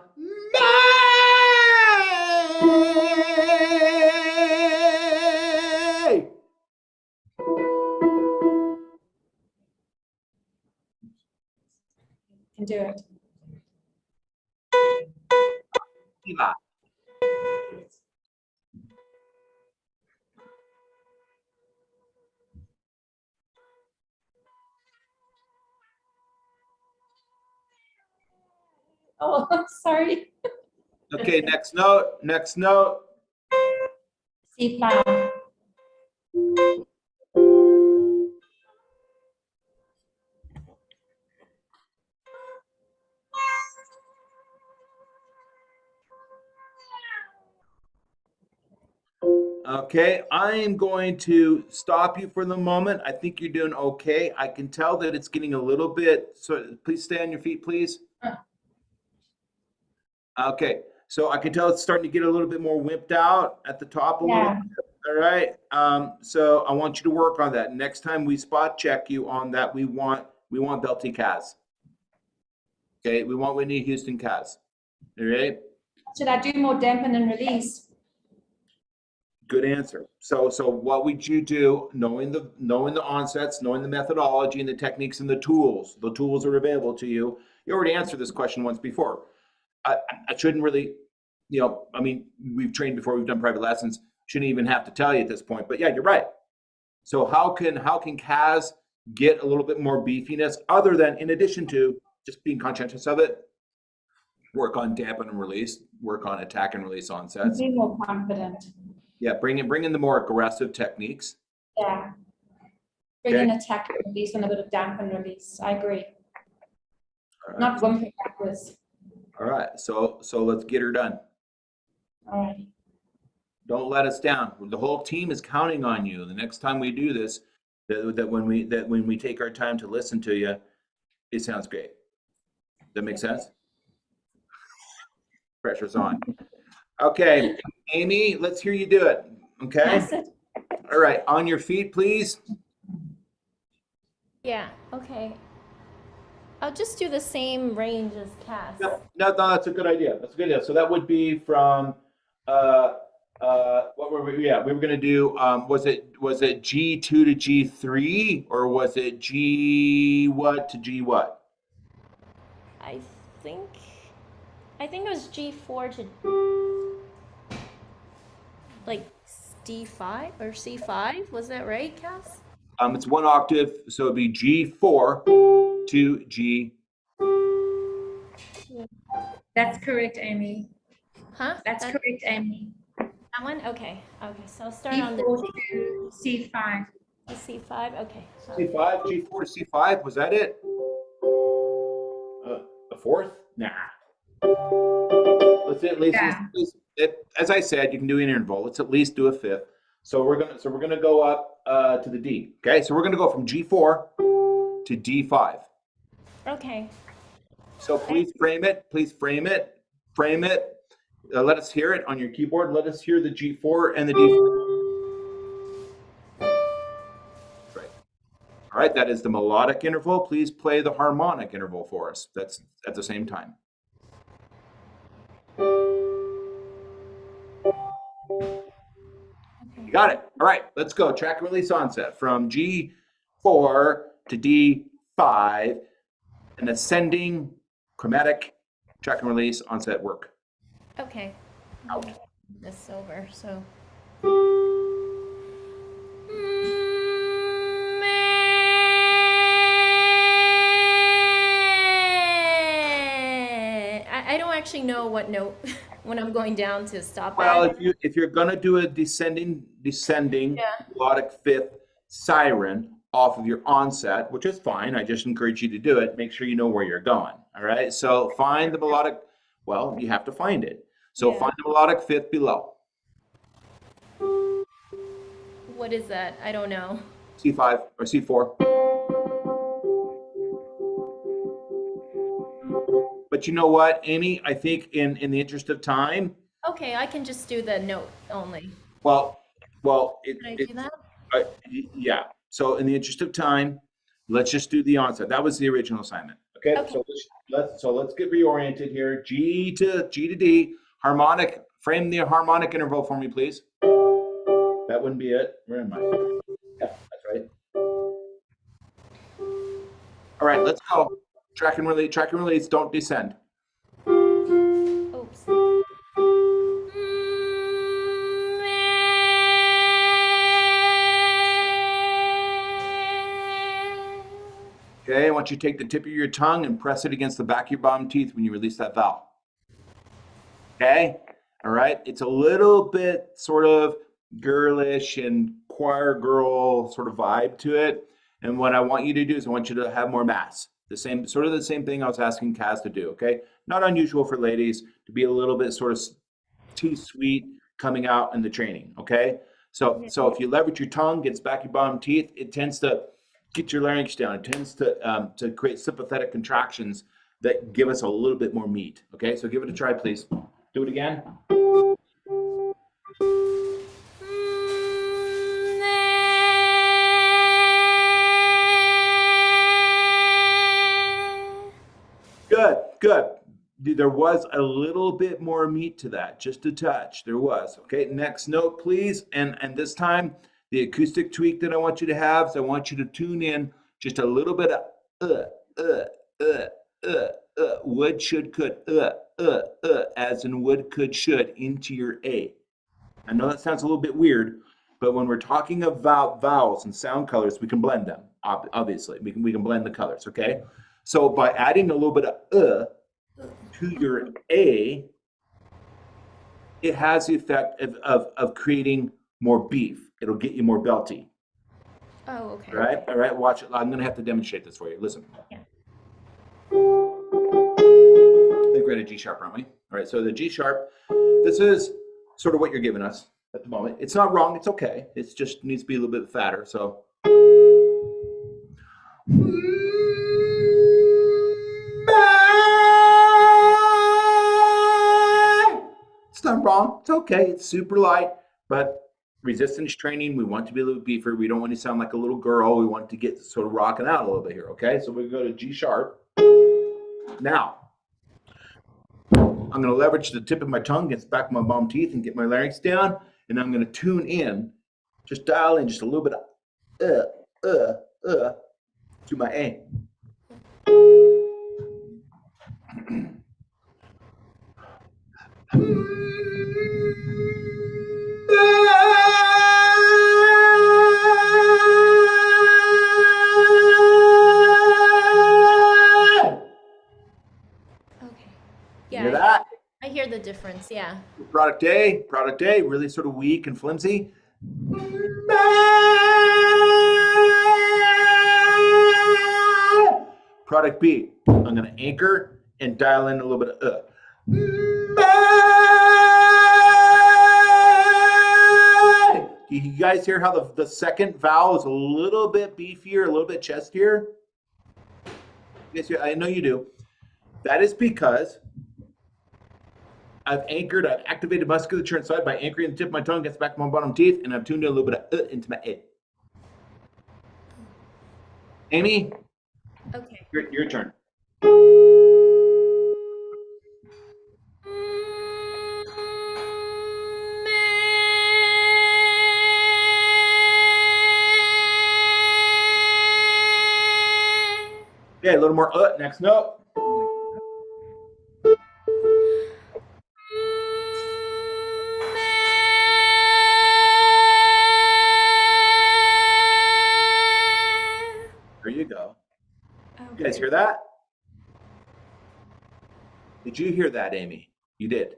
do it. Eva. Oh, I'm sorry. Okay, next note, next note. C5. Okay, I am going to stop you for the moment. I think you're doing okay. I can tell that it's getting a little bit, so please stay on your feet, please. Okay, so I can tell it's starting to get a little bit more wimped out at the top a little Yeah. bit. All right, so I want you to work on that. Next time we spot check you on that, we want Belty Kaz. Okay, we want Whitney Houston Kaz. All right. Should I do more dampen and release? Good answer. So what would you do, knowing the onsets, knowing the methodology and the techniques and the tools are available to you. You already answered this question once before. I shouldn't really, I mean, we've trained before, we've done private lessons, shouldn't even have to tell you at this point, but yeah, you're right. So how can Kaz get a little bit more beefiness other than, in addition to just being conscientious of it, work on dampen and release, work on attack and release onsets. Be more confident. Yeah, bring in the more aggressive techniques. Yeah. Bring in attack and release and a bit of dampen release. I agree. All right. Not whimpering backwards. All right, so let's get her done. All right. Don't let us down. The whole team is counting on you. The next time we do this, that when we take our time to listen to you, it sounds great. That make sense? Pressure's on. Okay, Amy, let's hear you do it. Okay. That's it. All right, on your feet, please. Yeah, okay. I'll just do the same range as Cass. No, that's a good idea. That's a good idea. So that would be from what were we? Yeah, we were gonna do. Was it G2 to G3 or was it G what to G what? I think it was G4 to like D5 or C5. Was that right, Cass? It's one octave, so it'd be G4 to G. That's correct, Amy. Huh? That's correct, Amy. That one? Okay. Okay. So I'll start on the C4 to C5. C5. Okay. So C5, G4 to C5. Was that it? A fourth? Nah. Let's at least, as I said, you can do an interval. Let's at least do a fifth. So we're gonna go up to the D. Okay, so we're gonna go from G4 to D5. okay. So please frame it. Please frame it. Frame it. Let us hear it on your keyboard. Let us hear the G4 and the D4. Right. All right, that is the melodic interval. Please play the harmonic interval for us. That's at the same time. You got it. All right, let's go. Track and release onset from G4 to D5, an ascending chromatic track and release onset work. Okay. Out. This over. So. I don't actually know what note when I'm going down to stop. Well, at. if you're gonna do a descending melodic fifth siren off of your onset, which is fine, I just encourage you to do it. Make sure you know where you're going. All right. So find the melodic. Well, you have to find it. So find the melodic fifth below. What is that? I don't know. C5 or C4. But you know what, Amy? I think in the interest of time. Okay, I can just do the note only. Well, Can I do that? yeah. So in the interest of time, let's just do the onset. That was the original assignment. Okay. Okay. So let's get reoriented here. G to D, harmonic. Frame the harmonic interval for me, please. That wouldn't be it. Where am I? Yeah, that's right. All right, let's go. Track and release, don't descend. Oops. Okay, I want you to take the tip of your tongue and press it against the back of your bottom teeth when you release that vowel. Okay, all right. It's a little bit sort of girlish and choir girl sort of vibe to it. And what I want you to do is I want you to have more mass. The same thing I was asking Kaz to do, okay? Not unusual for ladies to be a little bit sort of too sweet coming out in the training, okay? So if you leverage your tongue against back of your bottom teeth, it tends to get your larynx down. It tends to create sympathetic contractions that give us a little bit more meat, okay? So give it a try, please. Do it again. Good. There was a little bit more meat to that, just a touch. There was. Okay, next note, please. And this time, the acoustic tweak that I want you to have is I want you to tune in just a little bit of would, should, could, as in would, could, should into your A. I know that sounds a little bit weird, but when we're talking about vowels and sound colors, we can blend them. Obviously, we can blend the colors. Okay. So by adding a little bit of to your A, it has the effect of creating more beef. It'll get you more belty. Oh, okay. All right, watch it. I'm going to have to demonstrate this for you. Listen. Yeah. I think we're at a G sharp, aren't we? All right, so the G sharp, this is sort of what you're giving us at the moment. It's not wrong. It's okay. It just needs to be a little bit fatter. So. It's not wrong. It's okay. It's super light, but resistance training, we want to be a little beefier. We don't want to sound like a little girl. We want to get sort of rocking out a little bit here. Okay, so we go to G sharp. Now, I'm going to leverage the tip of my tongue against the back of my bottom teeth and get my larynx down, and I'm going to tune in, just dial in just a little bit of to my A. Yeah, Hear that? I hear the difference. Yeah. Product A, really sort of weak and flimsy. Product B, I'm going to anchor and dial in a little bit of You guys hear how the second vowel is a little bit beefier, a little bit chestier? You guys hear? I know you do. That is because I've activated musculature inside by anchoring the tip of my tongue against the back of my bottom teeth, and I've tuned in a little bit of into my A. Amy? Okay. Your turn. Okay, a little more next note. There you go. You guys hear that? Did you hear that, Amy? You did.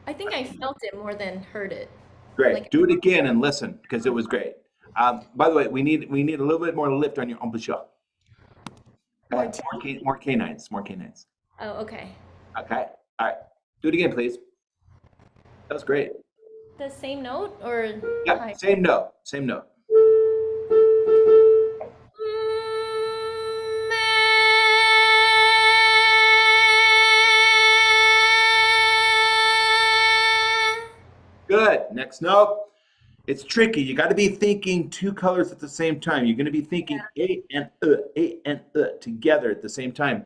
I think I felt it more than heard it. Great. Like- Do it again and listen because it was great. By the way, we need a little bit more lift on your embouchure. More canines. Oh, okay. Okay. All right. Do it again, please. That was great. The same note or Yeah. higher? Same note. Good. Next note. It's tricky. You got to be thinking two colors at the same time. You're going to be thinking A and together at the same time.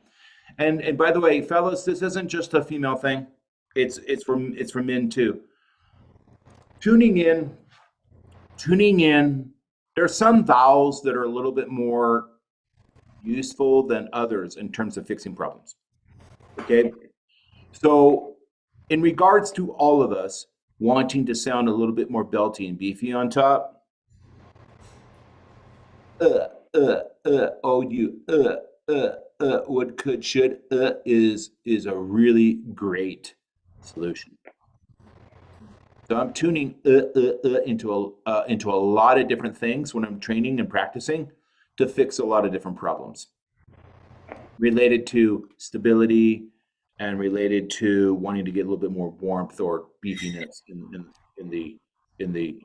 And by the way, fellas, this isn't just a female thing. It's for men too. Tuning in. There are some vowels that are a little bit more useful than others in terms of fixing problems. Okay, so in regards to all of us wanting to sound a little bit more belty and beefy on top, would, could, should, is a really great solution. So I'm tuning into a lot of different things when I'm training and practicing to fix a lot of different problems related to stability and related to wanting to get a little bit more warmth or beefiness in the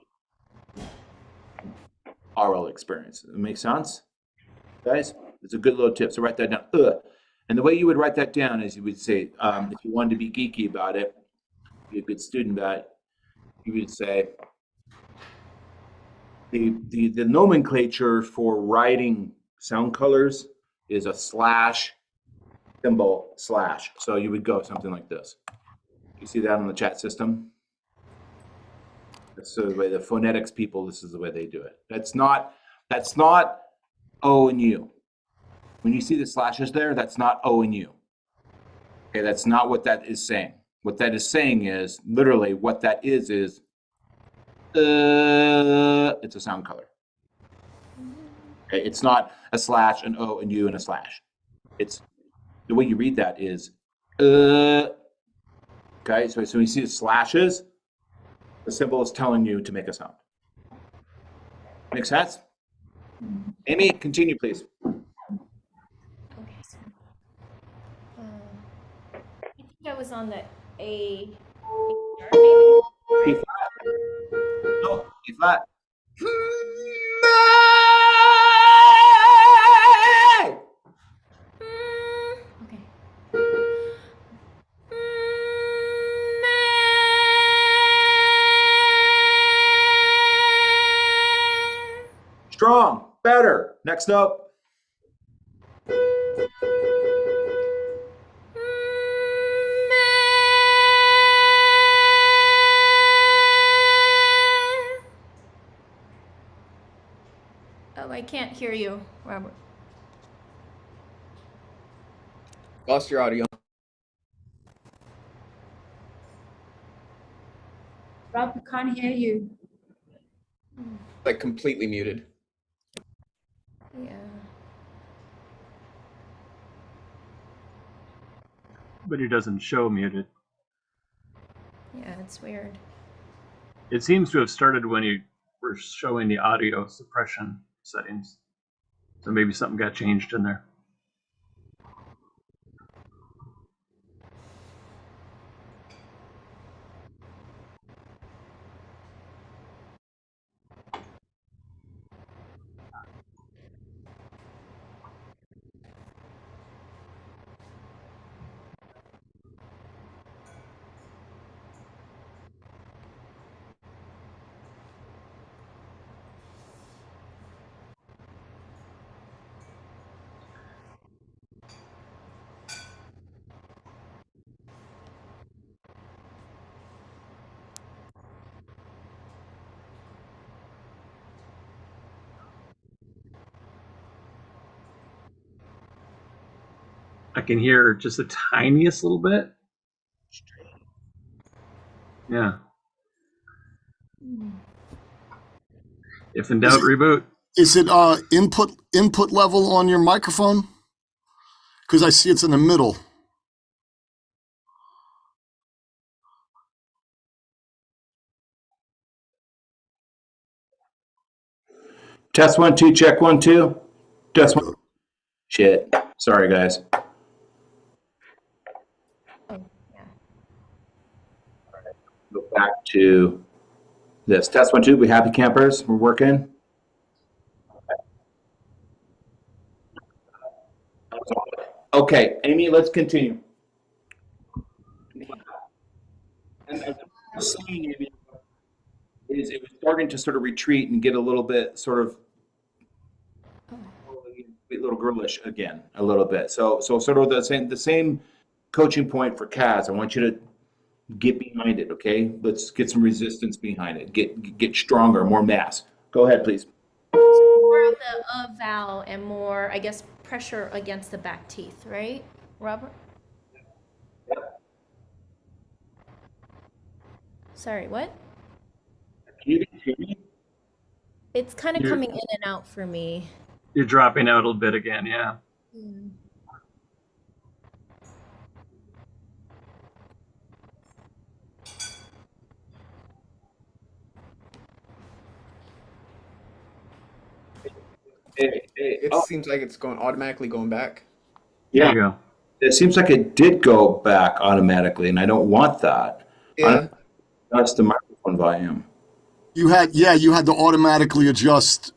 oral experience. Does it make sense, guys? It's a good little tip. So write that down. And the way you would write that down is you would say, if you wanted to be geeky about it, be a good student about it, you would say the nomenclature for writing sound colors is a slash symbol slash. So you would go something like this. You see that on the chat system? That's the way the phonetics people, this is the way they do it. That's not O and U. When you see the slashes there, that's not O and U. Okay, that's not what that is saying. What that is saying is, literally what that is it's a sound color. Okay, it's not a slash, an O, and U, and a slash. It's the way you read that is okay, so when you see the slashes, the symbol is telling you to make a sound. Make sense? Amy, continue, please. Okay, so I think I was on the A sharp, maybe. E flat. No, E flat. Okay. Strong, better. Next up. Oh, I can't hear you, Robert. Lost your audio. Rob, we can't hear you. Like completely muted. Yeah. But it doesn't show muted. Yeah, it's weird. It seems to have started when you were showing the audio suppression settings. So maybe something got changed in there. I can hear just the tiniest little bit. Yeah. If in doubt, reboot. Is it input level on your microphone? Because I see it's in the middle. Test 1 2, check 1 2. Test 1. Shit. Sorry, guys. Oh, yeah. Go back to this. Test 1 2. We happy campers? We're working. Okay, Amy, let's continue. And as I was saying, Amy, is it was starting to sort of retreat and get a little bit sort of a little girlish again, a little bit. So sort of the same coaching point for Kaz. I want you to get behind it, okay? Let's get some resistance behind it. Get stronger, more mass. Go ahead, please. More of the vowel and more, I guess, pressure against the back teeth, right, Robert? Sorry, what? Can you hear me? It's kind of You're- coming in and out for me. You're dropping out a little bit again, yeah. It Oh, seems like it's going automatically going back. There yeah. you go. It seems like it did go back automatically, and I don't want that. Yeah. That's the microphone volume. You had to automatically adjust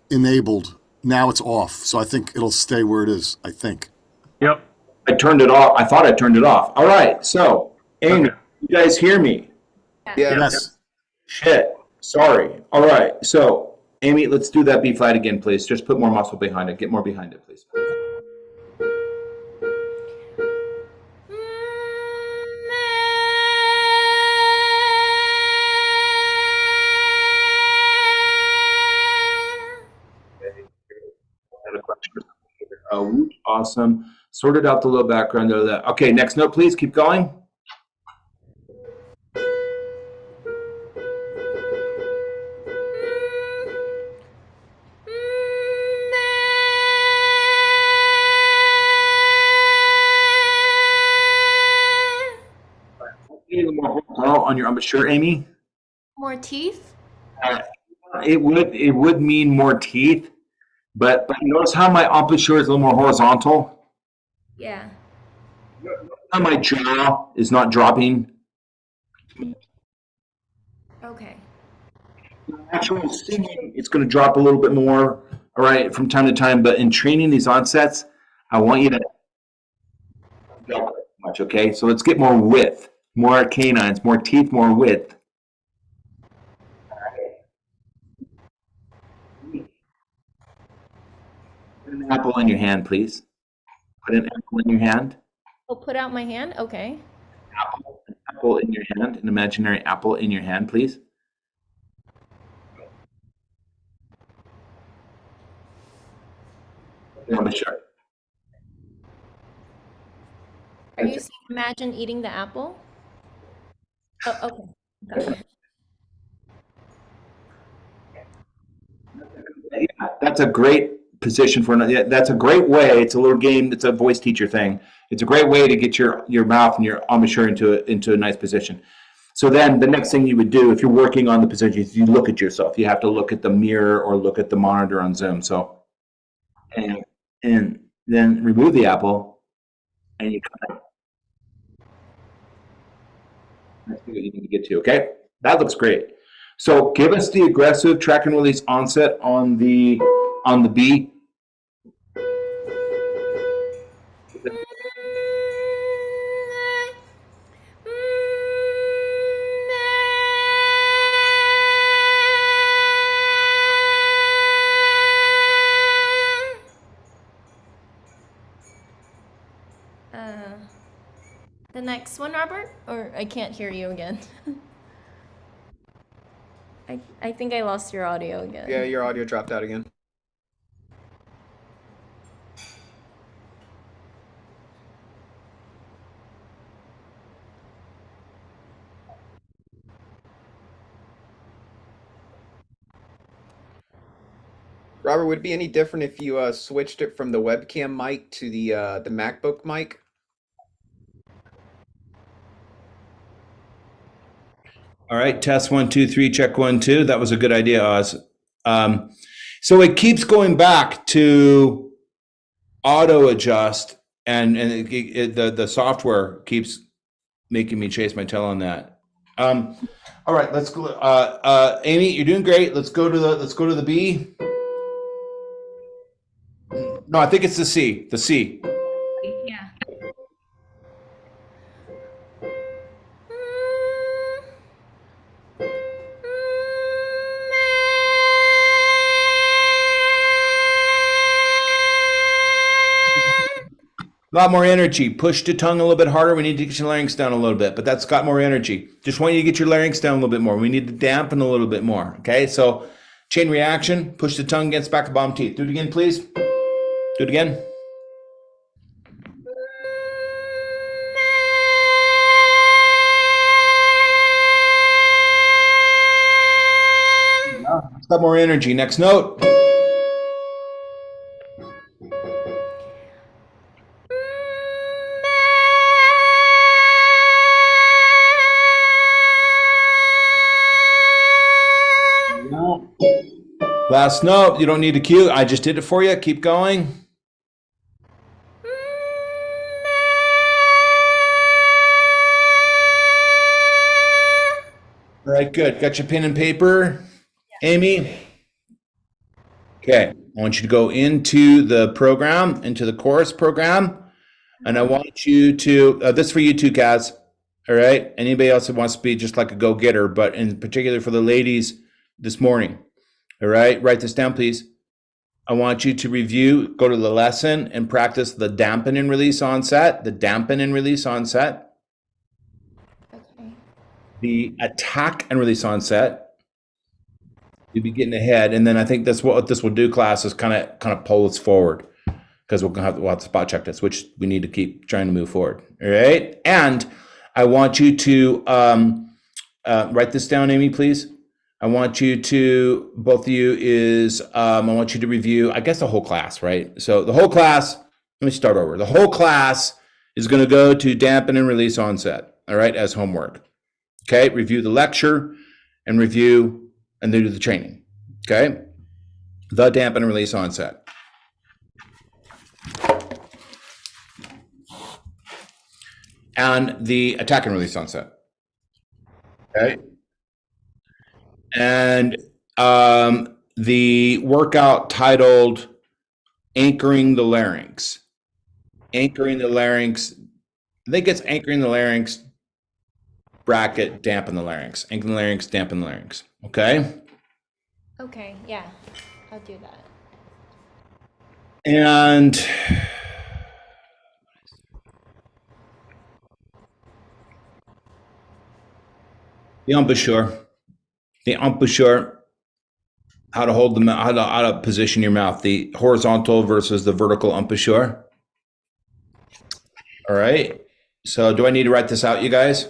enabled. Now it's off, so I think it'll stay where it is. I think. Yep. I turned it off. I thought I turned it off. All right. So, Amy, Okay. you guys hear me? Yeah. Yes. Shit. Sorry. All right. So, Amy, let's do that B flat again, please. Just put more muscle behind it. Get more behind it, please. Awesome. Sorted out the low background of that. Okay, next note, please. Keep going. A little more horizontal on your embouchure, Amy. More teeth? It would mean more teeth, but notice how my embouchure is a little more horizontal. Yeah. How my jaw is not dropping. Okay. Actual singing, it's going to drop a little bit more, all right, from time to time. But in training these onsets, I want you to drop it much, okay? So let's get more width, more canines, more teeth, more width. Put an apple in your hand, please. Put an apple in your hand. I'll put out my hand. Okay. An apple in your hand, an imaginary apple in your hand, please. Sure. Are you saying imagine eating the apple? Oh, okay. Got it. Yeah, that's a great position for another. Yeah, that's a great way. It's a little game. It's a voice teacher thing. It's a great way to get your mouth and your embouchure into a nice position. So then the next thing you would do if you're working on the position is you look at yourself. You have to look at the mirror or look at the monitor on Zoom. So and then remove the apple and you kind of that's what you need to get to. Okay, that looks great. So give us the aggressive track and release onset on the B. The next one, Robert? Or I can't hear you again. I think I lost your audio again. Yeah, your audio dropped out again. Robert, would it be any different if you switched it from the webcam mic to the MacBook mic? All right, test 1, 2, 3, check 1, 2. That was a good idea, Oz. So it keeps going back to auto adjust, and the software keeps making me chase my tail on that. All right, let's go. Amy, you're doing great. Let's go to the B. No, I think it's the C. The C. Yeah. A lot more energy. Push the tongue a little bit harder. We need to get your larynx down a little bit, but that's got more energy. Just want you to get your larynx down a little bit more. We need to dampen a little bit more. Okay, so chain reaction. Push the tongue against back of bottom teeth. Do it again, please. Do it again. It's got more energy. Next note. Last note. You don't need a cue. I just did it for you. Keep going. All right, good. Got your pen and paper, Amy? Okay, I want you to go into the program, into the chorus program, and I want you to, this is for you too, Kaz, all right? Anybody else that wants to be just like a go-getter, but in particular for the ladies this morning, all right? Write this down, please. I want you to review, go to the lesson and practice the dampen and release onset, the dampen and release onset. Okay. The attack and release onset. You'll be getting ahead, and then I think that's what this will do, class, is kind of pull us forward, because we'll have to spot check this, which we need to keep trying to move forward. All right, and I want you to write this down, Amy, please. I want you to, both of you, I want you to review, I guess, the whole class, right? So the whole class. Let me start over. The whole class is going to go to dampen and release onset. All right, as homework. Okay, review the lecture and review. And then do the training, okay? The dampen and release onset. And the attack and release onset, okay? And the workout titled Anchoring the Larynx. Anchoring the Larynx, I think it's Anchoring the Larynx, bracket, dampen the larynx. Anchoring the larynx, dampen the larynx. Okay? Okay, yeah, I'll do that. And the embouchure, how to hold the mouth, how to position your mouth, the horizontal versus the vertical embouchure. All right. So do I need to write this out, you guys?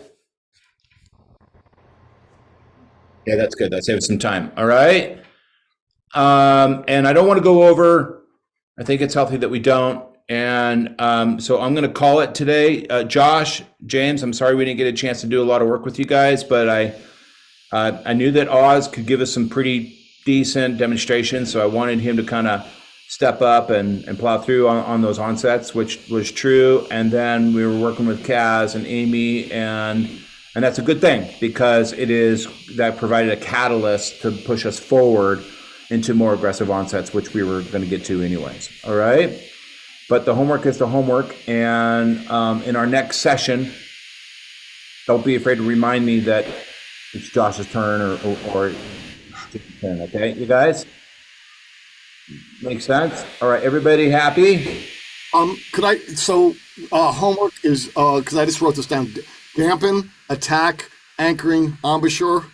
Yeah, that's good. That saves some time. All right. And I don't want to go over, I think it's healthy that we don't. And so I'm going to call it today. Josh, James, I'm sorry we didn't get a chance to do a lot of work with you guys, but I knew that Oz could give us some pretty decent demonstrations. So I wanted him to kind of step up and plow through on those onsets, which was true. And then we were working with Kaz and Amy, and that's a good thing, because that provided a catalyst to push us forward into more aggressive onsets, which we were going to get to anyways. All right. But the homework is the homework. And in our next session, don't be afraid to remind me that it's Josh's turn or turn. Okay, you guys? Makes sense? All right, everybody happy? Homework is, because I just wrote this down, dampen, attack, anchoring, embouchure.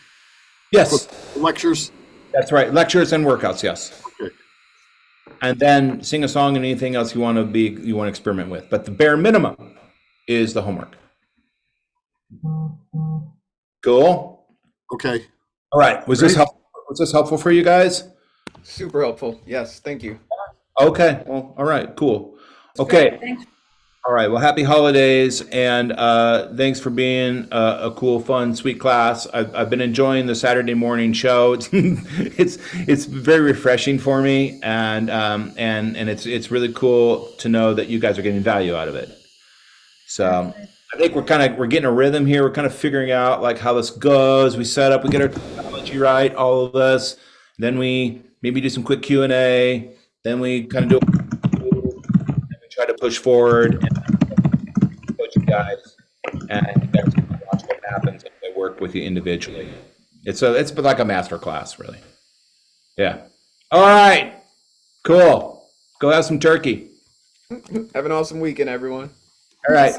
Yes. Lectures. That's right. Lectures and workouts, yes. Okay. And then sing a song and anything else you want to experiment with. But the bare minimum is the homework. Cool? Okay. All right. Was this helpful for you guys? Super helpful. Yes, thank you. Okay. Well, all right, cool. Okay. Thanks. All right. Well, happy holidays, and thanks for being a cool, fun, sweet class. I've been enjoying the Saturday morning show. It's very refreshing for me, and it's really cool to know that you guys are getting value out of it. So I think we're getting a rhythm here. We're kind of figuring out like how this goes. We set up, we get our technology right, all of this. Then we maybe do some quick Q&A. Then we kind of try to push forward and coach you guys, and you guys can watch what happens if they work with you individually. It's like a master class, really. Yeah. All right. Cool. Go have some turkey. Have an awesome weekend, everyone. All right.